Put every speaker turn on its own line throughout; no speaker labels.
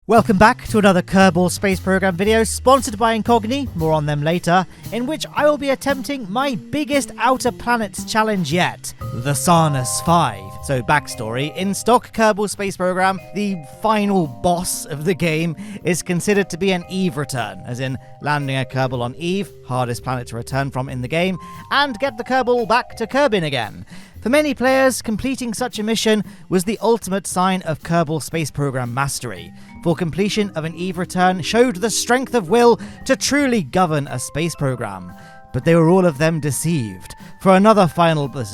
Welcome back to another Kerbal Space Program video sponsored by Incogni, more on them later, in which I will be attempting my biggest outer planets challenge yet, the Sarnus 5. So backstory, in stock Kerbal Space Program, the final boss of the game is considered to be an Eve return, as in landing a Kerbal on Eve, hardest planet to return from in the game, and get the Kerbal back to Kerbin again. For many players, completing such a mission was the ultimate sign of Kerbal Space Program mastery, for completion of an Eve return showed the strength of will to truly govern a space program. But they were all of them deceived, for another final boss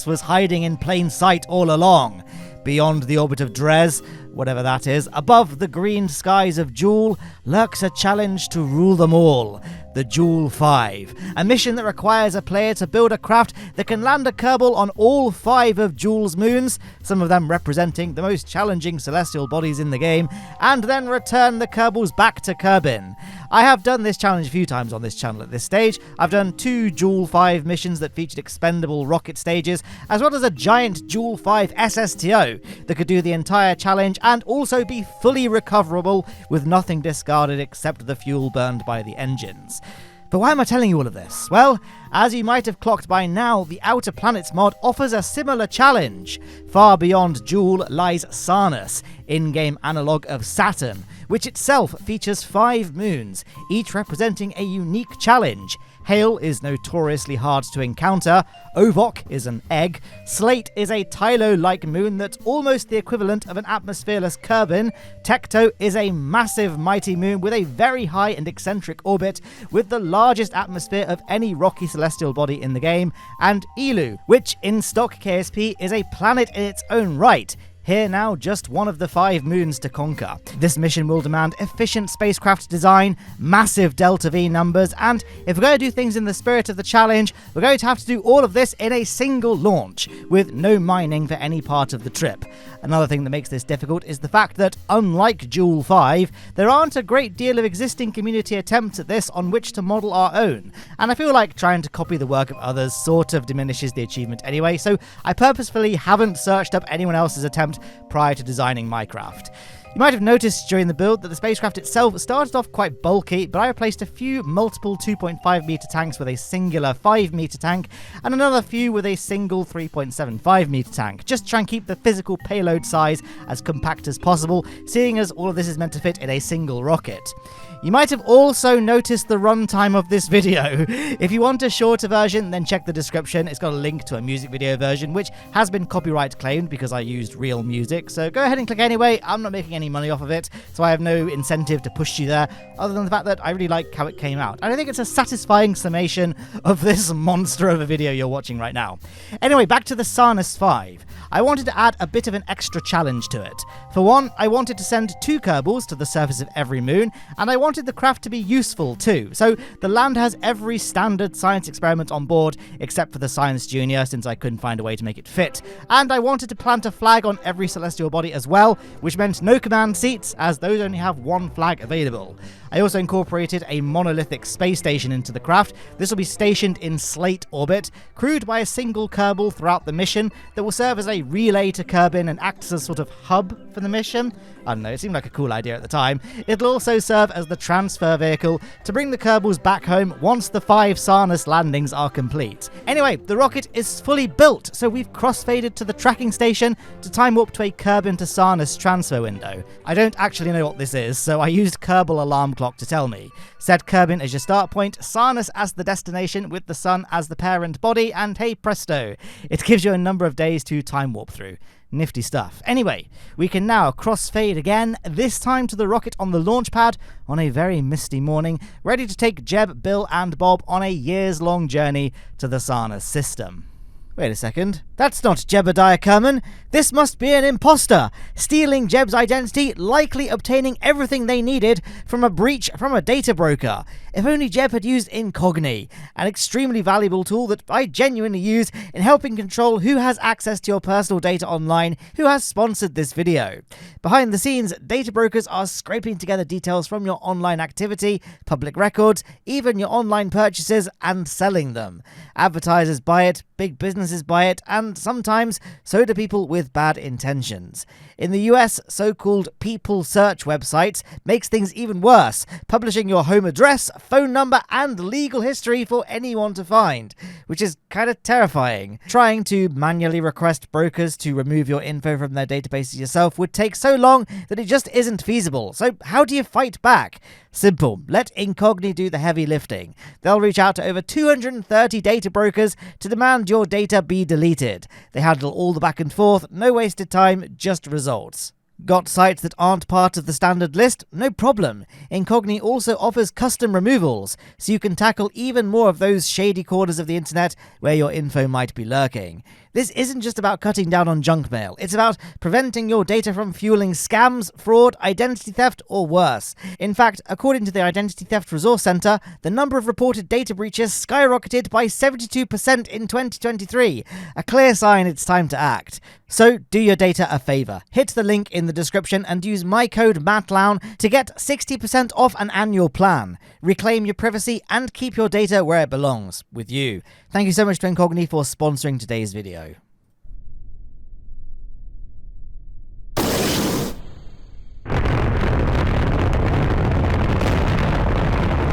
was hiding in plain sight all along. Beyond the orbit of Dres, whatever that is, above the green skies of Jool, lurks a challenge to rule them all, the Jool 5, a mission that requires a player to build a craft that can land a Kerbal on all 5 of Jool's moons, some of them representing the most challenging celestial bodies in the game, and then return the Kerbals back to Kerbin. I have done this challenge a few times on this channel at this stage. I've done 2 Jool 5 missions that featured expendable rocket stages, as well as a giant Jool 5 SSTO that could do the entire challenge and also be fully recoverable with nothing discarded except the fuel burned by the engines. But why am I telling you all of this? Well, as you might have clocked by now, the Outer Planets mod offers a similar challenge. Far beyond Jool lies Sarnus, in-game analogue of Saturn, which itself features 5 moons, each representing a unique challenge. Hale is notoriously hard to encounter, Ovok is an egg, Slate is a Tylo-like moon that's almost the equivalent of an atmosphereless Kerbin, Tekto is a massive mighty moon with a very high and eccentric orbit with the largest atmosphere of any rocky celestial body in the game, and Eeloo, which in stock KSP is a planet in its own right. Here now, just one of the 5 moons to conquer. This mission will demand efficient spacecraft design, massive Delta V numbers, and if we're going to do things in the spirit of the challenge, we're going to have to do all of this in a single launch, with no mining for any part of the trip. Another thing that makes this difficult is the fact that, unlike Jool 5, there aren't a great deal of existing community attempts at this on which to model our own, and I feel like trying to copy the work of others sort of diminishes the achievement anyway, so I purposefully haven't searched up anyone else's attempt prior to designing my craft. You might have noticed during the build that the spacecraft itself started off quite bulky, but I replaced a few multiple 2.5 meter tanks with a singular 5 meter tank, and another few with a single 3.75 meter tank, just to try and keep the physical payload size as compact as possible, seeing as all of this is meant to fit in a single rocket. You might have also noticed the runtime of this video. If you want a shorter version, then check the description. It's got a link to a music video version, which has been copyright claimed because I used real music. So go ahead and click anyway. I'm not making any money off of it, so I have no incentive to push you there, other than the fact that I really like how it came out. And I think it's a satisfying summation of this monster of a video you're watching right now. Anyway, back to the Sarnus 5. I wanted to add a bit of an extra challenge to it. For one, I wanted to send 2 Kerbals to the surface of every moon, and I wanted the craft to be useful too. So the land has every standard science experiment on board, except for the Science Junior, since I couldn't find a way to make it fit. And I wanted to plant a flag on every celestial body as well, which meant no command seats, as those only have 1 flag available. I also incorporated a monolithic space station into the craft. This will be stationed in Slate orbit, crewed by a single Kerbal throughout the mission that will serve as a relay to Kerbin and act as a sort of hub for the mission. I don't know, it seemed like a cool idea at the time. It'll also serve as the transfer vehicle to bring the Kerbals back home once the 5 Sarnus landings are complete. Anyway, the rocket is fully built, so we've crossfaded to the tracking station to time warp to a Kerbin to Sarnus transfer window. I don't actually know what this is, so I used Kerbal alarm clock to tell me. Set Kerbin as your start point, Sarnus as the destination with the sun as the parent body, and hey presto, it gives you a number of days to time warp through. Nifty stuff. Anyway, we can now crossfade again, this time to the rocket on the launch pad on a very misty morning, ready to take Jeb, Bill and Bob on a years-long journey to the Sarnus system. Wait a second, that's not Jebediah Kerman. This must be an imposter, stealing Jeb's identity, likely obtaining everything they needed from a breach from a data broker. If only Jeb had used Incogni, an extremely valuable tool that I genuinely use in helping control who has access to your personal data online, who has sponsored this video. Behind the scenes, data brokers are scraping together details from your online activity, public records, even your online purchases, and selling them. Advertisers buy it, big business businesses buy it, and sometimes so do people with bad intentions. In the US, so-called people search websites makes things even worse, publishing your home address, phone number, and legal history for anyone to find, which is kind of terrifying. Trying to manually request brokers to remove your info from their databases yourself would take so long that it just isn't feasible. So how do you fight back? Simple. Let Incogni do the heavy lifting. They'll reach out to over 230 data brokers to demand your data be deleted. They handle all the back and forth, no wasted time, just results. Got sites that aren't part of the standard list? No problem. Incogni also offers custom removals, so you can tackle even more of those shady corners of the internet where your info might be lurking. This isn't just about cutting down on junk mail. It's about preventing your data from fueling scams, fraud, identity theft, or worse. In fact, according to the Identity Theft Resource Center, the number of reported data breaches skyrocketed by 72% in 2023. A clear sign it's time to act. So do your data a favor. Hit the link in the description and use my code MATTLOWNE to get 60% off an annual plan. Reclaim your privacy and keep your data where it belongs, with you. Thank you so much to Incogni for sponsoring today's video.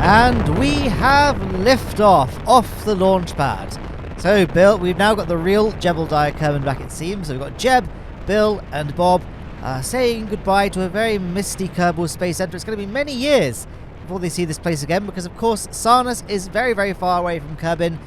And we have liftoff off the launch pad. So, Bill, we've now got the real Jebediah Kerbin back, it seems. So we've got Jeb, Bill, and Bob saying goodbye to a very misty Kerbal Space Center. It's going to be many years before they see this place again, because, of course, Sarnus is very, very far away from Kerbin.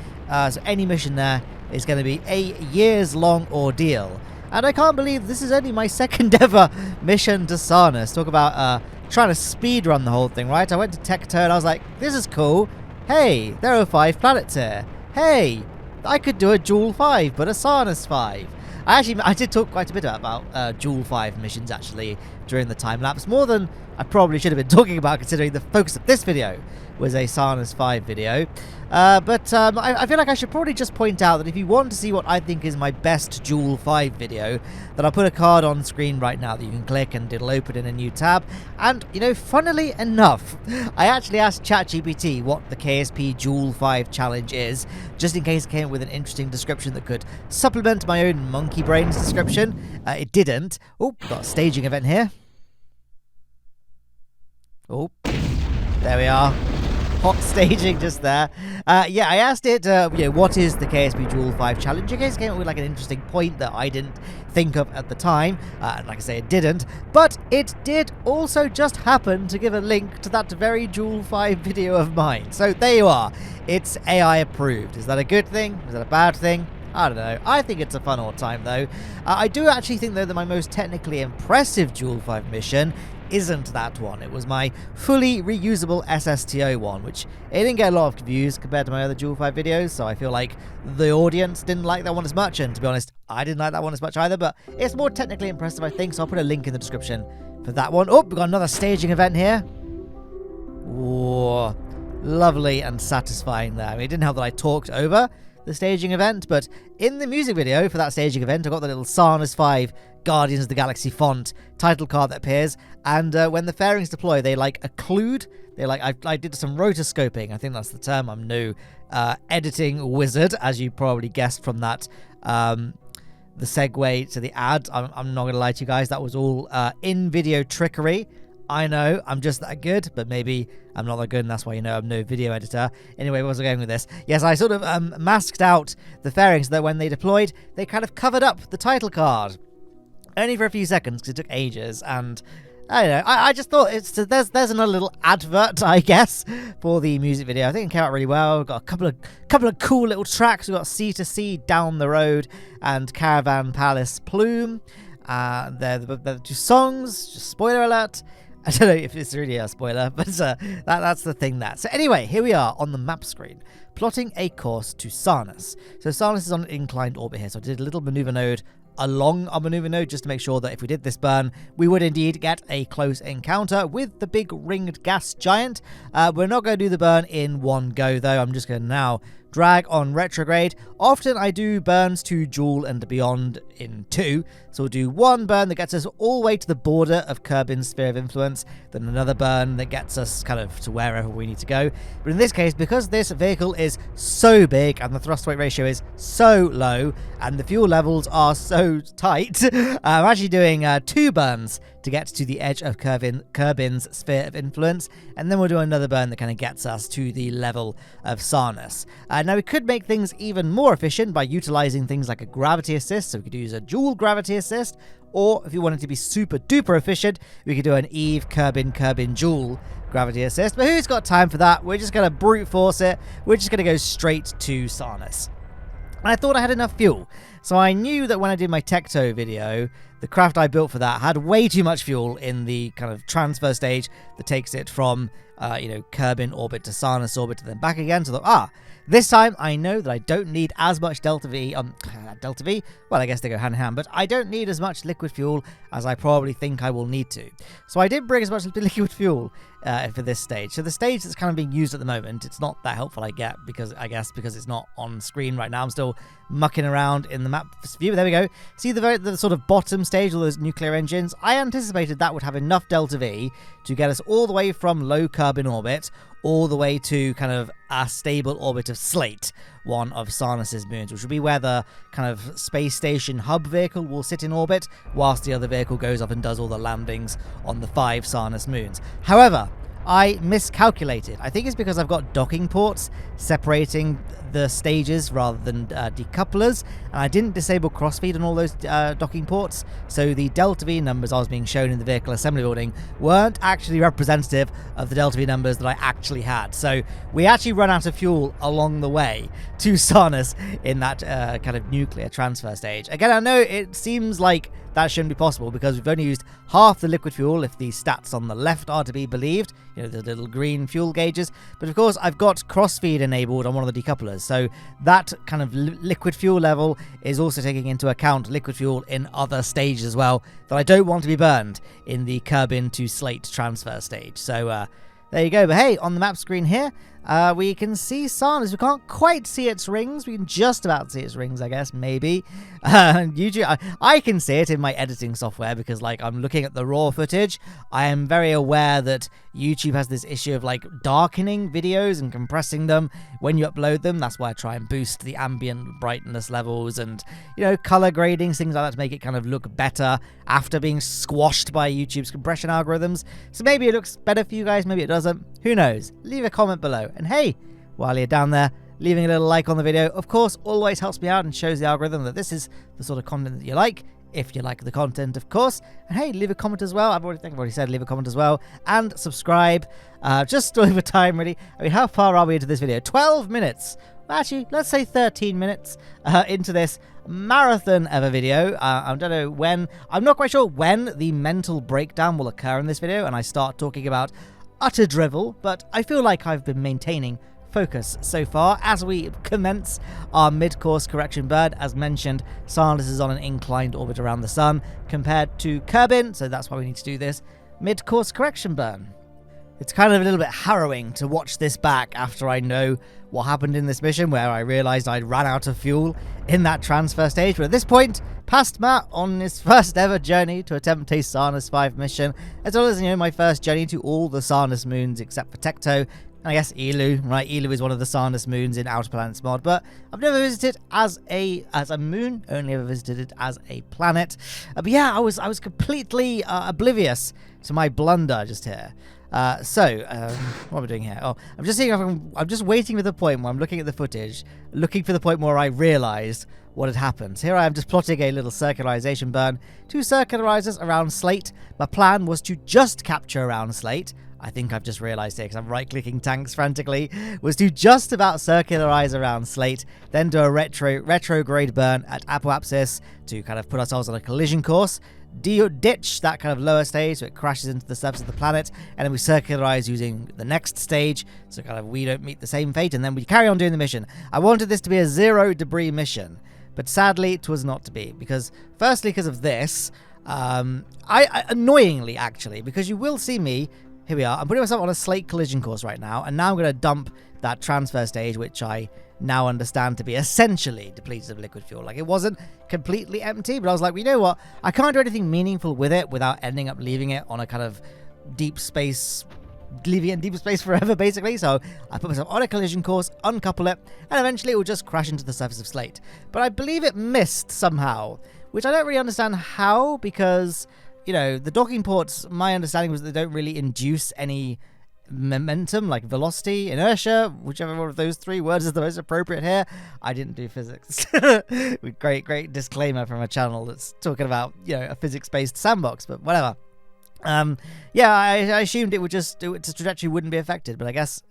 So any mission there is going to be a years-long ordeal. And I can't believe this is only my second ever mission to Sarnus. Talk about trying to speedrun the whole thing, right? I went to Tekto and I was like, this is cool. Hey, there are 5 planets here. Hey, I could do a Jool 5, but a Sarnus 5. I did talk quite a bit about Jool 5 missions, actually, during the time-lapse. More than I probably should have been talking about, considering the focus of this video was a Sarnus 5 video. But I feel like I should probably just point out that if you want to see what I think is my best Jool 5 video, then I'll put a card on screen right now that you can click and it'll open in a new tab. And, you know, funnily enough, I actually asked ChatGPT what the KSP Jool 5 challenge is, just in case it came with an interesting description that could supplement my own monkey brains description. It didn't. Oh, got a staging event here. Oh, there we are. Hot staging just there. Yeah, I asked it, what is the KSP Jool 5 challenge? In case it came up with like an interesting point that I didn't think of at the time. And like I say, it didn't. But it did also just happen to give a link to that very Jool 5 video of mine. So there you are. It's AI approved. Is that a good thing? Is that a bad thing? I don't know. I think it's a fun old time, though. I do actually think, though, that my most technically impressive Jool 5 mission isn't that one. It was my fully reusable SSTO one, which it didn't get a lot of views compared to my other Jool 5 videos, so I feel like the audience didn't like that one as much, and to be honest, I didn't like that one as much either, but it's more technically impressive, I think, so I'll put a link in the description for that one. Oh, we've got another staging event here. Whoa, lovely and satisfying there. I mean, it didn't help that I talked over the staging event, but in the music video for that staging event, I got the little Sarnus 5 Guardians of the Galaxy font title card that appears, and when the fairings deploy, they like occlude. They like I did some rotoscoping. I think that's the term. I'm no editing wizard, as you probably guessed from that. The segue to the ad. I'm not gonna lie to you guys. That was all in-video trickery. I know, I'm just that good, but maybe I'm not that good, and that's why you know I'm no video editor. Anyway, where was I going with this? Yes, I sort of masked out the fairings so that when they deployed, they kind of covered up the title card. Only for a few seconds, because it took ages, and I don't know, I just thought there's another little advert, I guess, for the music video. I think it came out really well. We've got a couple of cool little tracks. We've got Sea to Sea, Down the Road, and Caravan Palace Plume. They're the 2 songs, just spoiler alert. I don't know if it's really a spoiler, but that's the thing there. So anyway, here we are on the map screen, plotting a course to Sarnus. So Sarnus is on an inclined orbit here, so I did a little maneuver node along our maneuver node just to make sure that if we did this burn, we would indeed get a close encounter with the big ringed gas giant. We're not going to do the burn in one go, though. I'm just going to now drag on retrograde. Often I do burns to Jool and beyond in 2. So we'll do one burn that gets us all the way to the border of Kerbin's sphere of influence, then another burn that gets us kind of to wherever we need to go. But in this case, because this vehicle is so big and the thrust weight ratio is so low and the fuel levels are so tight, I'm actually doing 2 burns to get to the edge of Kerbin's sphere of influence, and then we'll do another burn that kind of gets us to the level of Sarnus. Now we could make things even more efficient by utilizing things like a gravity assist, so we could use a Jool gravity assist, or if you wanted to be super duper efficient, we could do an Eve Kerbin Jool gravity assist, but who's got time for that? We're just going to brute force it. We're just going to go straight to Sarnus. And I thought I had enough fuel, so I knew that when I did my Tekto video, the craft I built for that had way too much fuel in the kind of transfer stage that takes it from, Kerbin orbit to Sarnus orbit and then back again. So I thought, this time I know that I don't need as much Delta V, well, I guess they go hand in hand, but I don't need as much liquid fuel as I probably think I will need to. So I did bring as much liquid fuel for this stage. So the stage that's kind of being used at the moment, it's not that helpful, because it's not on screen right now. I'm still mucking around in the map view. There we go. See the sort of bottom stage, all those nuclear engines? I anticipated that would have enough Delta V to get us all the way from low Kerbin orbit all the way to kind of a stable orbit of Slate, one of Sarnus's moons, which will be where the kind of space station hub vehicle will sit in orbit, whilst the other vehicle goes off and does all the landings on the 5 Sarnus moons. However, I miscalculated. I think it's because I've got docking ports separating the stages rather than decouplers, and I didn't disable crossfeed on all those docking ports, so the Delta V numbers I was being shown in the vehicle assembly building weren't actually representative of the Delta V numbers that I actually had. So we actually run out of fuel along the way to Sarnus in that kind of nuclear transfer stage. Again, I know it seems like that shouldn't be possible because we've only used half the liquid fuel if the stats on the left are to be believed, the little green fuel gauges, but of course I've got crossfeed enabled on one of the decouplers, so that kind of liquid fuel level is also taking into account liquid fuel in other stages as well that I don't want to be burned in the Kerbin to Slate transfer stage. So there you go. But hey, on the map screen here, we can see Sarnus. We can't quite see its rings. We can just about see its rings, I guess, maybe. YouTube, I can see it in my editing software because, I'm looking at the raw footage. I am very aware that YouTube has this issue of, darkening videos and compressing them when you upload them. That's why I try and boost the ambient brightness levels and, color gradings, things like that to make it kind of look better after being squashed by YouTube's compression algorithms. So maybe it looks better for you guys, maybe it doesn't. Who knows? Leave a comment below. And hey, while you're down there, leaving a little like on the video, of course, always helps me out and shows the algorithm that this is the sort of content that you like, if you like the content, of course. And hey, leave a comment as well. I've already said leave a comment as well. And subscribe. Just over time, really. I mean, how far are we into this video? 12 minutes. Actually, let's say 13 minutes into this marathon of a video. I don't know when. I'm not quite sure when the mental breakdown will occur in this video and I start talking about utter drivel, but I feel like I've been maintaining focus so far as we commence our mid-course correction burn. As mentioned, Sarnus is on an inclined orbit around the sun compared to Kerbin, so that's why we need to do this mid-course correction burn. It's kind of a little bit harrowing to watch this back after I know what happened in this mission where I realized I'd ran out of fuel in that transfer stage. But at this point, past Matt on his first ever journey to attempt a Sarnus 5 mission, as well as, my first journey to all the Sarnus moons except for Tekto, and I guess Eeloo, right? Eeloo is one of the Sarnus moons in Outer Planets mod, but I've never visited as a moon, only ever visited it as a planet. But yeah, I was completely oblivious to my blunder just here. What am I doing here? Oh, I'm just seeing if I'm just waiting for the point where I'm looking at the footage, looking for the point where I realized what had happened. Here I am just plotting a little circularization burn. 2 circularizers around Slate. My plan was to just capture around Slate. I think I've just realized it because I'm right-clicking tanks frantically. Was to just about circularize around Slate, then do a retrograde burn at Apoapsis to kind of put ourselves on a collision course. Ditch that kind of lower stage so it crashes into the surface of the planet, and then we circularize using the next stage so kind of we don't meet the same fate, and then we carry on doing the mission. I wanted this to be a 0 debris mission, but sadly it was not to be, because firstly because of this, I annoyingly actually, because you will see me here we are. I'm putting myself on a Slate collision course right now, and now I'm going to dump that transfer stage, which I now understand to be essentially depleted of liquid fuel. Like, it wasn't completely empty, but I was like, well, you know what? I can't do anything meaningful with it without ending up leaving it on a kind of deep space, leaving it in deep space forever, basically. So I put myself on a collision course, uncouple it, and eventually it will just crash into the surface of Slate. But I believe it missed somehow, which I don't really understand how, because, you know, the docking ports, my understanding was that they don't really induce any momentum, like velocity, inertia, whichever one of those three words is the most appropriate here. I didn't do physics. Great disclaimer from a channel that's talking about, you know, a physics-based sandbox, but whatever. Yeah, I assumed it would just its trajectory wouldn't be affected, but I guess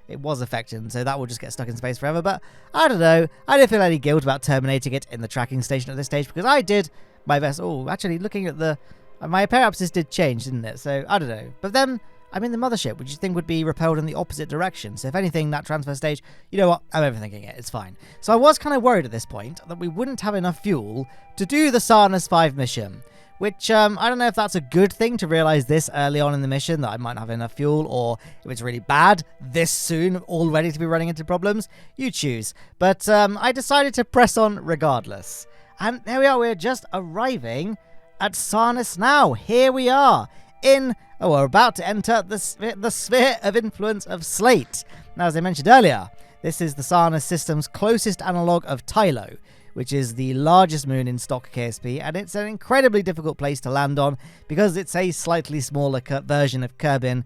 it was affected, and so that will just get stuck in space forever. But I don't know. I don't feel any guilt about terminating it in the tracking station at this stage, because I did my best. Oh, actually, looking at the my periapsis did change, didn't it? So I don't know. But then I'm in the mothership, which you think would be repelled in the opposite direction. So if anything, that transfer stage, you know what? I'm overthinking it. It's fine. So I was kind of worried at this point that we wouldn't have enough fuel to do the Sarnus 5 mission, which I don't know if that's a good thing to realize this early on in the mission, that I might not have enough fuel, or if it's really bad this soon, already to be running into problems. You choose. But I decided to press on regardless. And there we are. We're just arriving at Sarnus now. Here we are we're about to enter the sphere of influence of Slate. Now, as I mentioned earlier, this is the Sarnus system's closest analogue of Tylo, which is the largest moon in stock KSP, and it's an incredibly difficult place to land on because it's a slightly smaller version of Kerbin,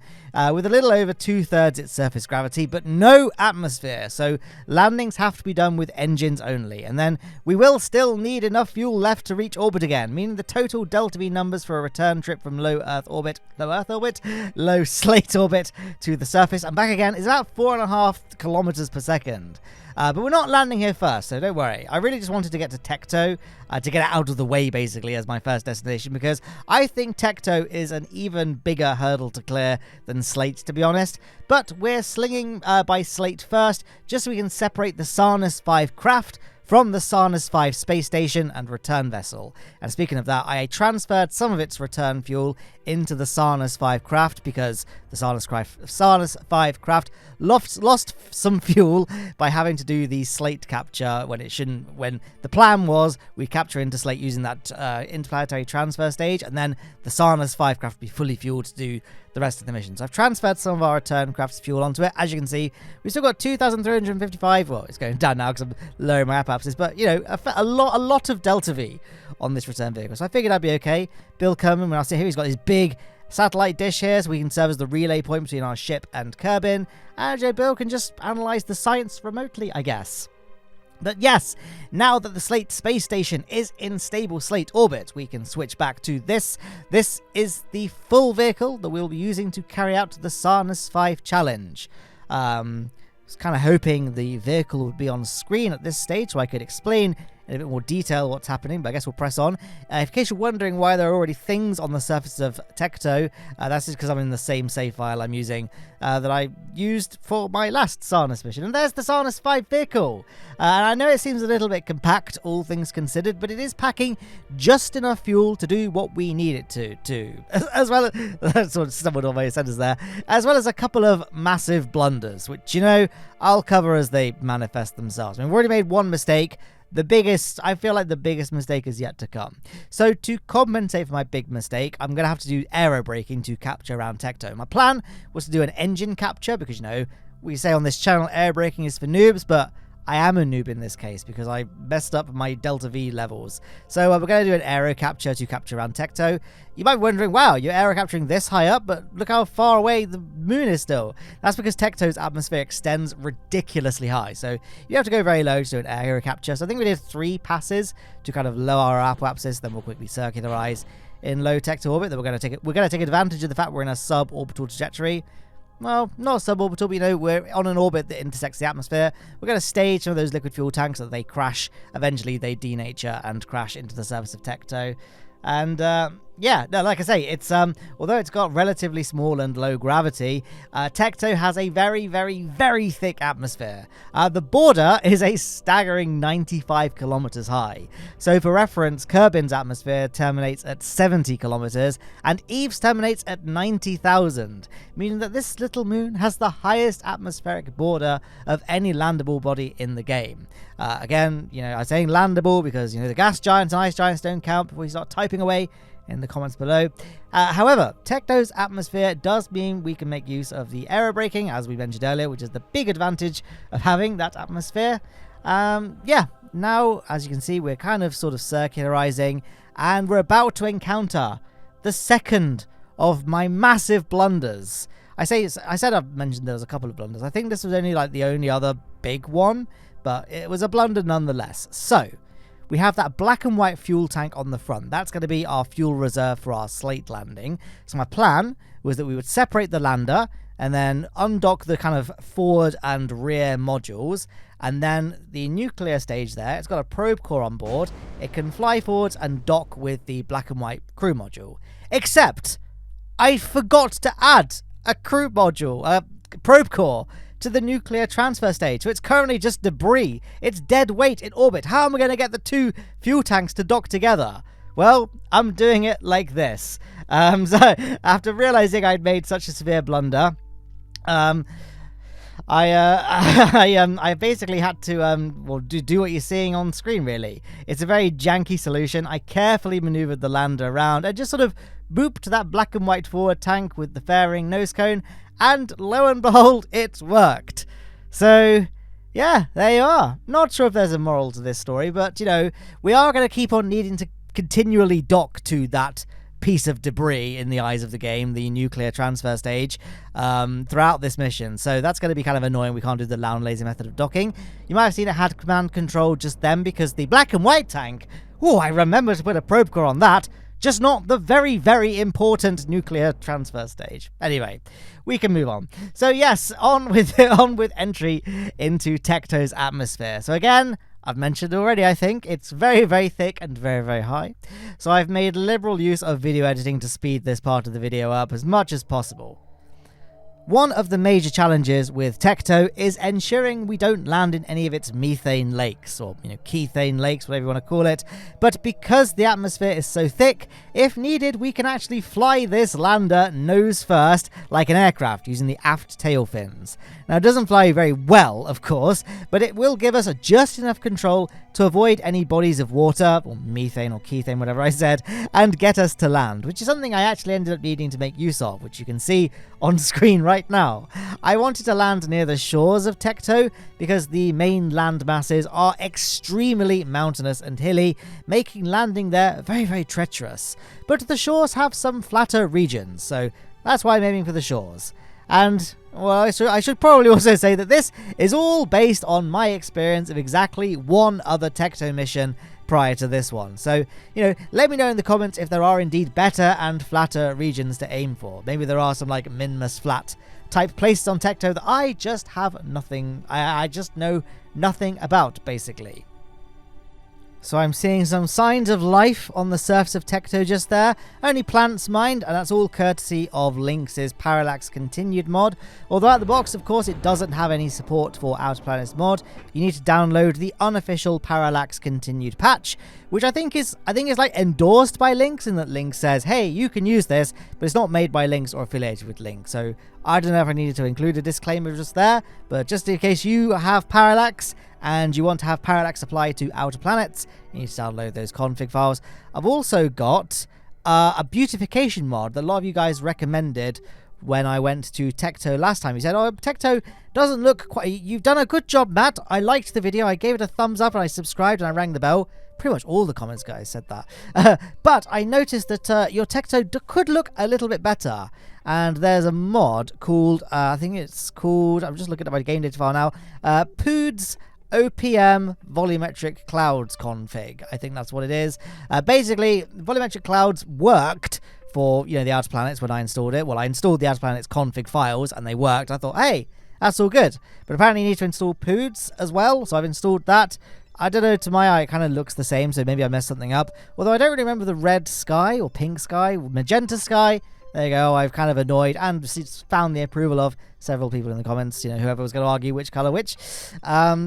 with a little over 2/3 its surface gravity, but no atmosphere, so landings have to be done with engines only, and then we will still need enough fuel left to reach orbit again, meaning the total delta V numbers for a return trip from low Slate orbit to the surface and back again is about 4.5 kilometers per second. But we're not landing here first, so don't worry. I really just wanted to get to Tekto, to get it out of the way, basically, as my first destination, because I think Tekto is an even bigger hurdle to clear than Slate, to be honest. But we're slinging by Slate first, just so we can separate the Sarnus 5 craft from the Sarnus 5 space station and return vessel. And speaking of that, I transferred some of its return fuel into the Sarnus 5 craft because the Sarnus 5 craft lost some fuel by having to do the Slate capture when it shouldn't. When the plan was we capture into Slate using that interplanetary transfer stage, and then the Sarnus 5 craft be fully fueled to do the rest of the mission. So I've transferred some of our return craft's fuel onto it. As you can see, we've still got 2,355. Well, it's going down now because I'm lowering my apps, but you know, a lot of delta V on this return vehicle. So I figured I'd be okay. Bill Kerman, when I sit here, he's got his big satellite dish here, so we can serve as the relay point between our ship and Kerbin. And Bill can just analyze the science remotely, I guess. But yes, now that the Slate space station is in stable Slate orbit, we can switch back to this. This is the full vehicle that we'll be using to carry out the Sarnus 5 challenge. I was kind of hoping the vehicle would be on screen at this stage so I could explain in a bit more detail what's happening, but I guess we'll press on. In case you're wondering why there are already things on the surface of Tekto, that's just because I'm in the same save file I'm using that I used for my last Sarnus mission. And there's the Sarnus 5 vehicle. And I know it seems a little bit compact, all things considered, but it is packing just enough fuel to do what we need it to. As well as, that's sort of stumbled on my sentence there, as well as a couple of massive blunders, which, you know, I'll cover as they manifest themselves. I mean, we've already made one mistake. I feel like the biggest mistake is yet to come. So to compensate for my big mistake, I'm going to have to do aero braking to capture around Tekto. My plan was to do an engine capture because, you know, we say on this channel aero braking is for noobs, but I am a noob in this case because I messed up my delta V levels. So we're going to do an aero capture to capture around Tekto. You might be wondering, wow, you're aero capturing this high up, but look how far away the moon is still. That's because Tekto's atmosphere extends ridiculously high. So you have to go very low to do an aero capture. So I think we did 3 passes to kind of lower our apoapsis, then we'll quickly circularize in low Tekto orbit. Then we're going to take advantage of the fact we're in a suborbital trajectory. Well, not suborbital, but, you know, we're on an orbit that intersects the atmosphere. We're going to stage some of those liquid fuel tanks so that they crash. Eventually, they denature and crash into the surface of Tekto. And, yeah, no, like I say, it's although it's got relatively small and low gravity, Tekto has a very, very, very thick atmosphere. The border is a staggering 95 kilometers high. So for reference, Kerbin's atmosphere terminates at 70 kilometers, and Eve's terminates at 90,000, meaning that this little moon has the highest atmospheric border of any landable body in the game. Again, I'm saying landable because, the gas giants and ice giants don't count before you start typing away in the comments below. However, Tekto's atmosphere does mean we can make use of the aerobraking, as we mentioned earlier, which is the big advantage of having that atmosphere. Now, as you can see, we're kind of sort of circularizing, and we're about to encounter the second of my massive blunders. I said I've mentioned there was a couple of blunders. I think this was only like the only other big one, but it was a blunder nonetheless. So, we have that black and white fuel tank on the front. That's going to be our fuel reserve for our Slate landing. So my plan was that we would separate the lander and then undock the kind of forward and rear modules. And then the nuclear stage there, it's got a probe core on board. It can fly forwards and dock with the black and white crew module. Except, I forgot to add a crew module, a probe core, to the nuclear transfer stage. So it's currently just debris. It's dead weight in orbit. How am I going to get the two fuel tanks to dock together? Well, I'm doing it like this. So after realizing I'd made such a severe blunder, I basically had to do what you're seeing on screen, really. It's a very janky solution. I carefully maneuvered the lander around and just sort of booped that black and white forward tank with the fairing nose cone, and lo and behold, it worked. So, yeah, there you are. Not sure if there's a moral to this story, but, we are going to keep on needing to continually dock to that piece of debris in the eyes of the game, the nuclear transfer stage, throughout this mission. So that's going to be kind of annoying. We can't do the Lowne lazy method of docking. You might have seen it had command control just then because the black and white tank, I remember to put a probe core on that, just not the very, very important nuclear transfer stage. Anyway, we can move on. So yes, on with entry into Tekto's atmosphere. So again, I've mentioned already, I think, it's very, very thick and very, very high. So I've made liberal use of video editing to speed this part of the video up as much as possible. One of the major challenges with Tekto is ensuring we don't land in any of its methane lakes, or kethane lakes, whatever you want to call it. But because the atmosphere is so thick, if needed, we can actually fly this lander nose first, like an aircraft, using the aft tail fins. Now, it doesn't fly very well, of course, but it will give us just enough control to avoid any bodies of water, or methane or kethane, whatever I said, and get us to land, which is something I actually ended up needing to make use of, which you can see on screen right now. I wanted to land near the shores of Tekto because the main land masses are extremely mountainous and hilly, making landing there very, very treacherous. But the shores have some flatter regions, so that's why I'm aiming for the shores. And, well, I should probably also say that this is all based on my experience of exactly one other Tekto mission prior to this one. So, let me know in the comments if there are indeed better and flatter regions to aim for. Maybe there are some, like, Minmus flat type places on Tekto that I just have nothing, I just know nothing about, basically. So I'm seeing some signs of life on the surface of Tekto just there. Only plants, mind, and that's all courtesy of Lynx's Parallax Continued mod. Although at the box, of course, it doesn't have any support for Outer Planets mod. You need to download the unofficial Parallax Continued patch, which I think is like endorsed by Lynx, in that Lynx says, hey, you can use this, but it's not made by Lynx or affiliated with Lynx. So I don't know if I needed to include a disclaimer just there, but just in case you have Parallax and you want to have Parallax apply to Outer Planets, you need to download those config files. I've also got a beautification mod that a lot of you guys recommended when I went to Tekto last time. You said, oh, Tekto doesn't look quite... You've done a good job, Matt. I liked the video. I gave it a thumbs up and I subscribed and I rang the bell. Pretty much all the comments guys said that. But I noticed that your Tekto could look a little bit better. And there's a mod called, I think it's called, I'm just looking at my game data file now, Poods OPM volumetric clouds config. I think that's what it is. Basically, volumetric clouds worked for, the Outer Planets when I installed it. Well, I installed the Outer Planets config files and they worked. I thought, hey, that's all good. But apparently you need to install Poods as well. So I've installed that. I don't know, to my eye it kind of looks the same, so maybe I messed something up. Although I don't really remember the red sky or pink sky, magenta sky. There you go, I've kind of annoyed and found the approval of several people in the comments, you know, whoever was going to argue which colour which. So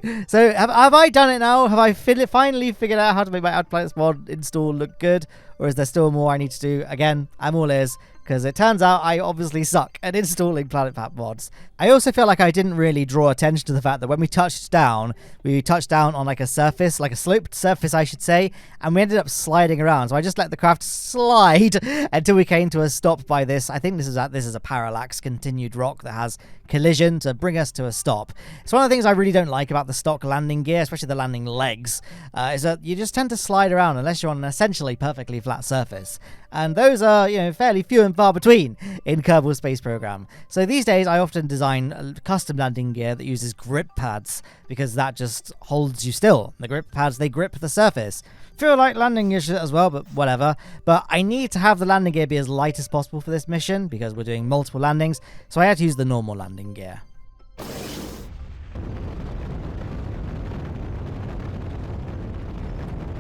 have I done it now? Have I finally figured out how to make my Add Planets mod install look good? Or is there still more I need to do? Again, I'm all ears, because it turns out I obviously suck at installing Planet Pack mods. I also feel like I didn't really draw attention to the fact that when we touched down on like a surface, like a sloped surface I should say, and we ended up sliding around. So I just let the craft slide until we came to a stop by this. I think this is a parallax continued rock that has collision to bring us to a stop. It's one of the things I really don't like about the stock landing gear, especially the landing legs, is that you just tend to slide around unless you're on an essentially perfectly flat surface. And those are, you know, fairly few and far between in Kerbal Space Program. So these days I often design custom landing gear that uses grip pads, because that just holds you still. The grip pads, they grip the surface. Feel like landing gear as well, but whatever. But I need to have the landing gear be as light as possible for this mission, because we're doing multiple landings, so I had to use the normal landing gear.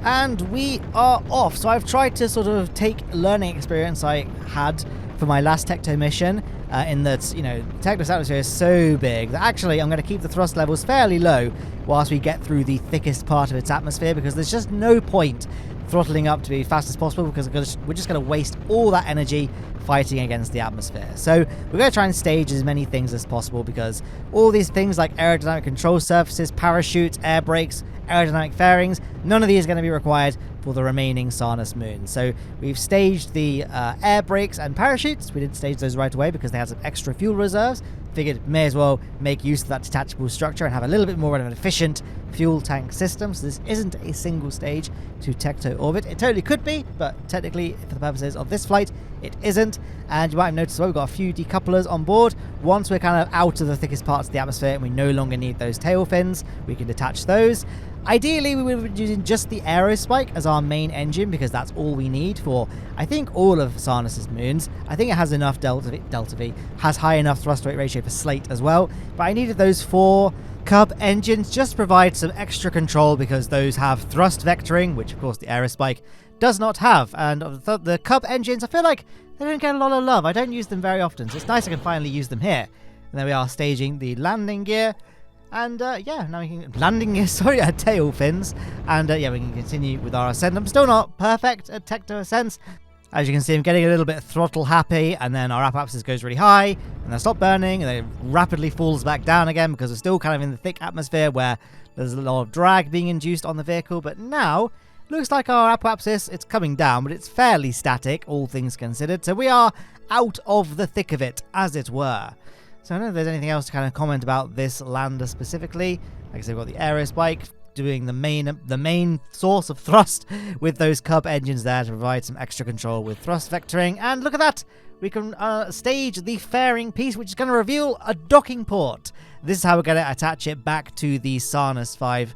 And we are off. So I've tried to sort of take learning experience I had for my last Tekto mission, in that, you know, Tekto's atmosphere is so big that actually I'm going to keep the thrust levels fairly low whilst we get through the thickest part of its atmosphere, because there's just no point throttling up to be as fast as possible, because we're just going to waste all that energy fighting against the atmosphere. So we're going to try and stage as many things as possible, because all these things like aerodynamic control surfaces, parachutes, air brakes, aerodynamic fairings, none of these are going to be required for the remaining Sarnus moons. So we've staged the air brakes and parachutes. We didn't stage those right away because they had some extra fuel reserves. Figured may as well make use of that detachable structure and have a little bit more of an efficient fuel tank system. So this isn't a single stage to Tekto orbit. It totally could be, but technically for the purposes of this flight it isn't. And you might have noticed, well, we've got a few decouplers on board. Once we're kind of out of the thickest parts of the atmosphere and we no longer need those tail fins, we can detach those. Ideally, we would be using just the aerospike as our main engine, because that's all we need for, I think, all of Sarnus's moons. I think it has enough Delta V, has high enough thrust weight ratio for Slate as well. But I needed those 4 Cub engines just to provide some extra control, because those have thrust vectoring, which of course the aerospike does not have. And the Cub engines, I feel like they don't get a lot of love. I don't use them very often, so it's nice I can finally use them here. And there we are, staging the landing gear. And yeah, now we can landing gear, tail fins. And yeah, we can continue with our ascent. I'm still not perfect at Tekto ascents. As you can see, I'm getting a little bit throttle happy, and then our apoapsis goes really high, and then stop burning, and then it rapidly falls back down again, because we're still kind of in the thick atmosphere where there's a lot of drag being induced on the vehicle. But now, looks like our apoapsis, it's coming down, but it's fairly static, all things considered. So we are out of the thick of it, as it were. So I don't know if there's anything else to kind of comment about this lander specifically. Like I said, we've got the aerospike doing the main source of thrust with those Cub engines there to provide some extra control with thrust vectoring. And look at that! We can stage the fairing piece, which is going to reveal a docking port. This is how we're going to attach it back to the Sarnus 5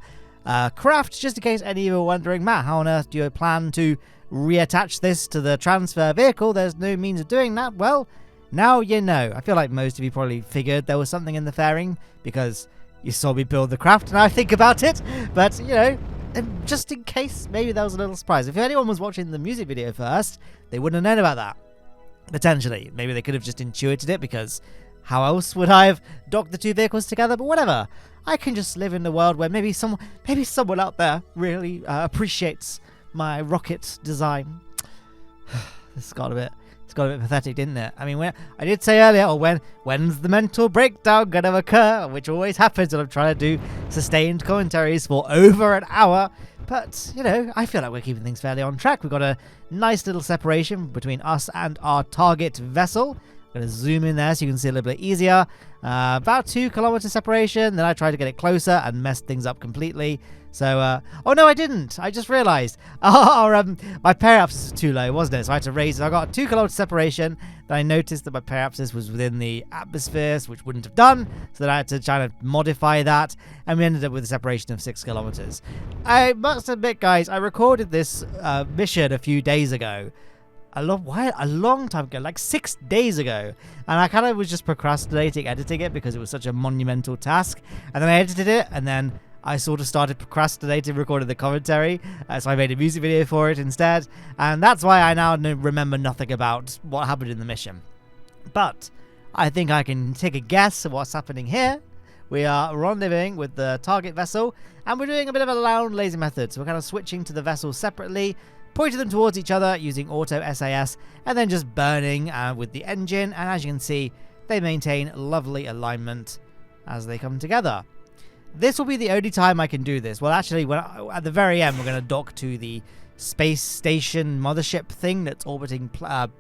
craft, just in case any of you are wondering, Matt, how on earth do you plan to reattach this to the transfer vehicle? There's no means of doing that. Well, now you know. I feel like most of you probably figured there was something in the fairing, because you saw me build the craft and I think about it. But, you know, just in case, maybe that was a little surprise. If anyone was watching the music video first, they wouldn't have known about that. Potentially. Maybe they could have just intuited it, because how else would I have docked the two vehicles together? But whatever. I can just live in a world where maybe someone out there really appreciates my rocket design. This got a bit pathetic, didn't it? I mean, I did say earlier, when's the mental breakdown gonna occur? Which always happens when I'm trying to do sustained commentaries for over an hour. But, you know, I feel like we're keeping things fairly on track. We've got a nice little separation between us and our target vessel. I'm going to zoom in there so you can see a little bit easier. About 2 kilometer separation. Then I tried to get it closer and messed things up completely. So, oh no, I didn't. I just realized my periapsis was too low, wasn't it? So I had to raise it. I got a 2 kilometer separation. Then I noticed that my periapsis was within the atmosphere, which wouldn't have done. So then I had to try to modify that. And we ended up with a separation of 6 kilometers. I must admit, guys, I recorded this mission a few days ago. A long time ago, like 6 days ago, and I kind of was just procrastinating editing it because it was such a monumental task. And then I edited it, and then I sort of started procrastinating recording the commentary, so I made a music video for it instead, and that's why I now remember nothing about what happened in the mission. But I think I can take a guess at what's happening here. We are rendezvousing with the target vessel, and we're doing a bit of a Lowne laser method, so we're kind of switching to the vessels separately, pointing them towards each other using auto SAS, and then just burning with the engine, and as you can see, they maintain lovely alignment as they come together. This will be the only time I can do this. Well, actually, at the very end, we're going to dock to the space station mothership thing that's orbiting not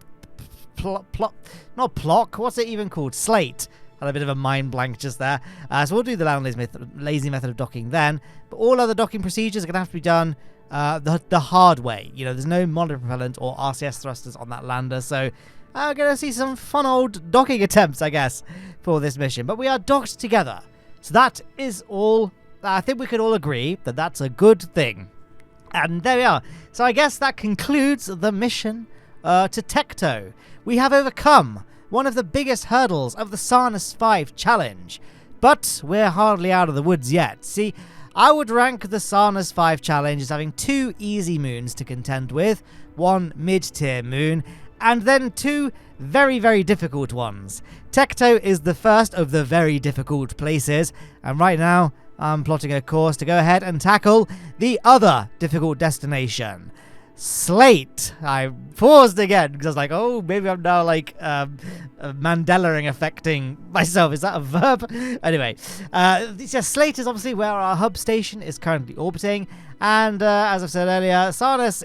Plock, what's it even called? Slate. Had a bit of a mind blank just there. So we'll do the Lowne lazy method of docking then. But all other docking procedures are going to have to be done the hard way. You know, there's no monopropellant or RCS thrusters on that lander, so we're going to see some fun old docking attempts, I guess, for this mission. But we are docked together. So that is all. I think we could all agree that that's a good thing. And there we are. So I guess that concludes the mission to Tekto. We have overcome one of the biggest hurdles of the Sarnus 5 challenge. But we're hardly out of the woods yet. See, I would rank the Sarnus 5 challenge as having 2 easy moons to contend with, 1 mid-tier moon, and then 2 very, very difficult ones. Tekto is the first of the very difficult places, and right now I'm plotting a course to go ahead and tackle the other difficult destination, Slate. I paused again because I was like, oh, maybe I'm now like Mandela-ing affecting myself. Is that a verb? Anyway, Slate is obviously where our hub station is currently orbiting. And as I've said earlier, Slate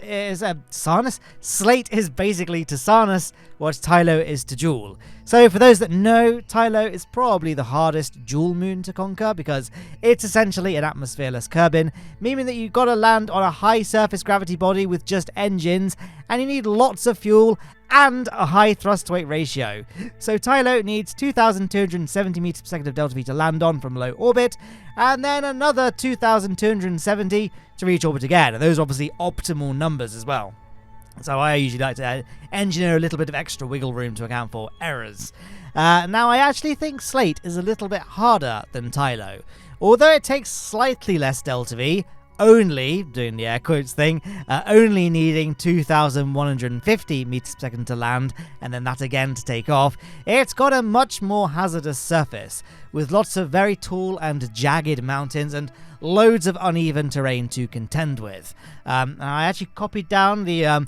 is basically to Sarnus what Tylo is to Jool. So for those that know, Tylo is probably the hardest Jool moon to conquer because it's essentially an atmosphereless Kerbin, meaning that you've got to land on a high surface gravity body with just engines, and you need lots of fuel and a high thrust-to-weight ratio. So Tylo needs 2,270 meters per second of delta V to land on from low orbit, and then another 2,270 to reach orbit again. And those are obviously optimal numbers as well. So I usually like to engineer a little bit of extra wiggle room to account for errors. Now I actually think Slate is a little bit harder than Tylo. Although it takes slightly less delta V, only, doing the air quotes thing, only needing 2,150 meters per second to land, and then that again to take off, it's got a much more hazardous surface, with lots of very tall and jagged mountains and loads of uneven terrain to contend with. I actually copied down the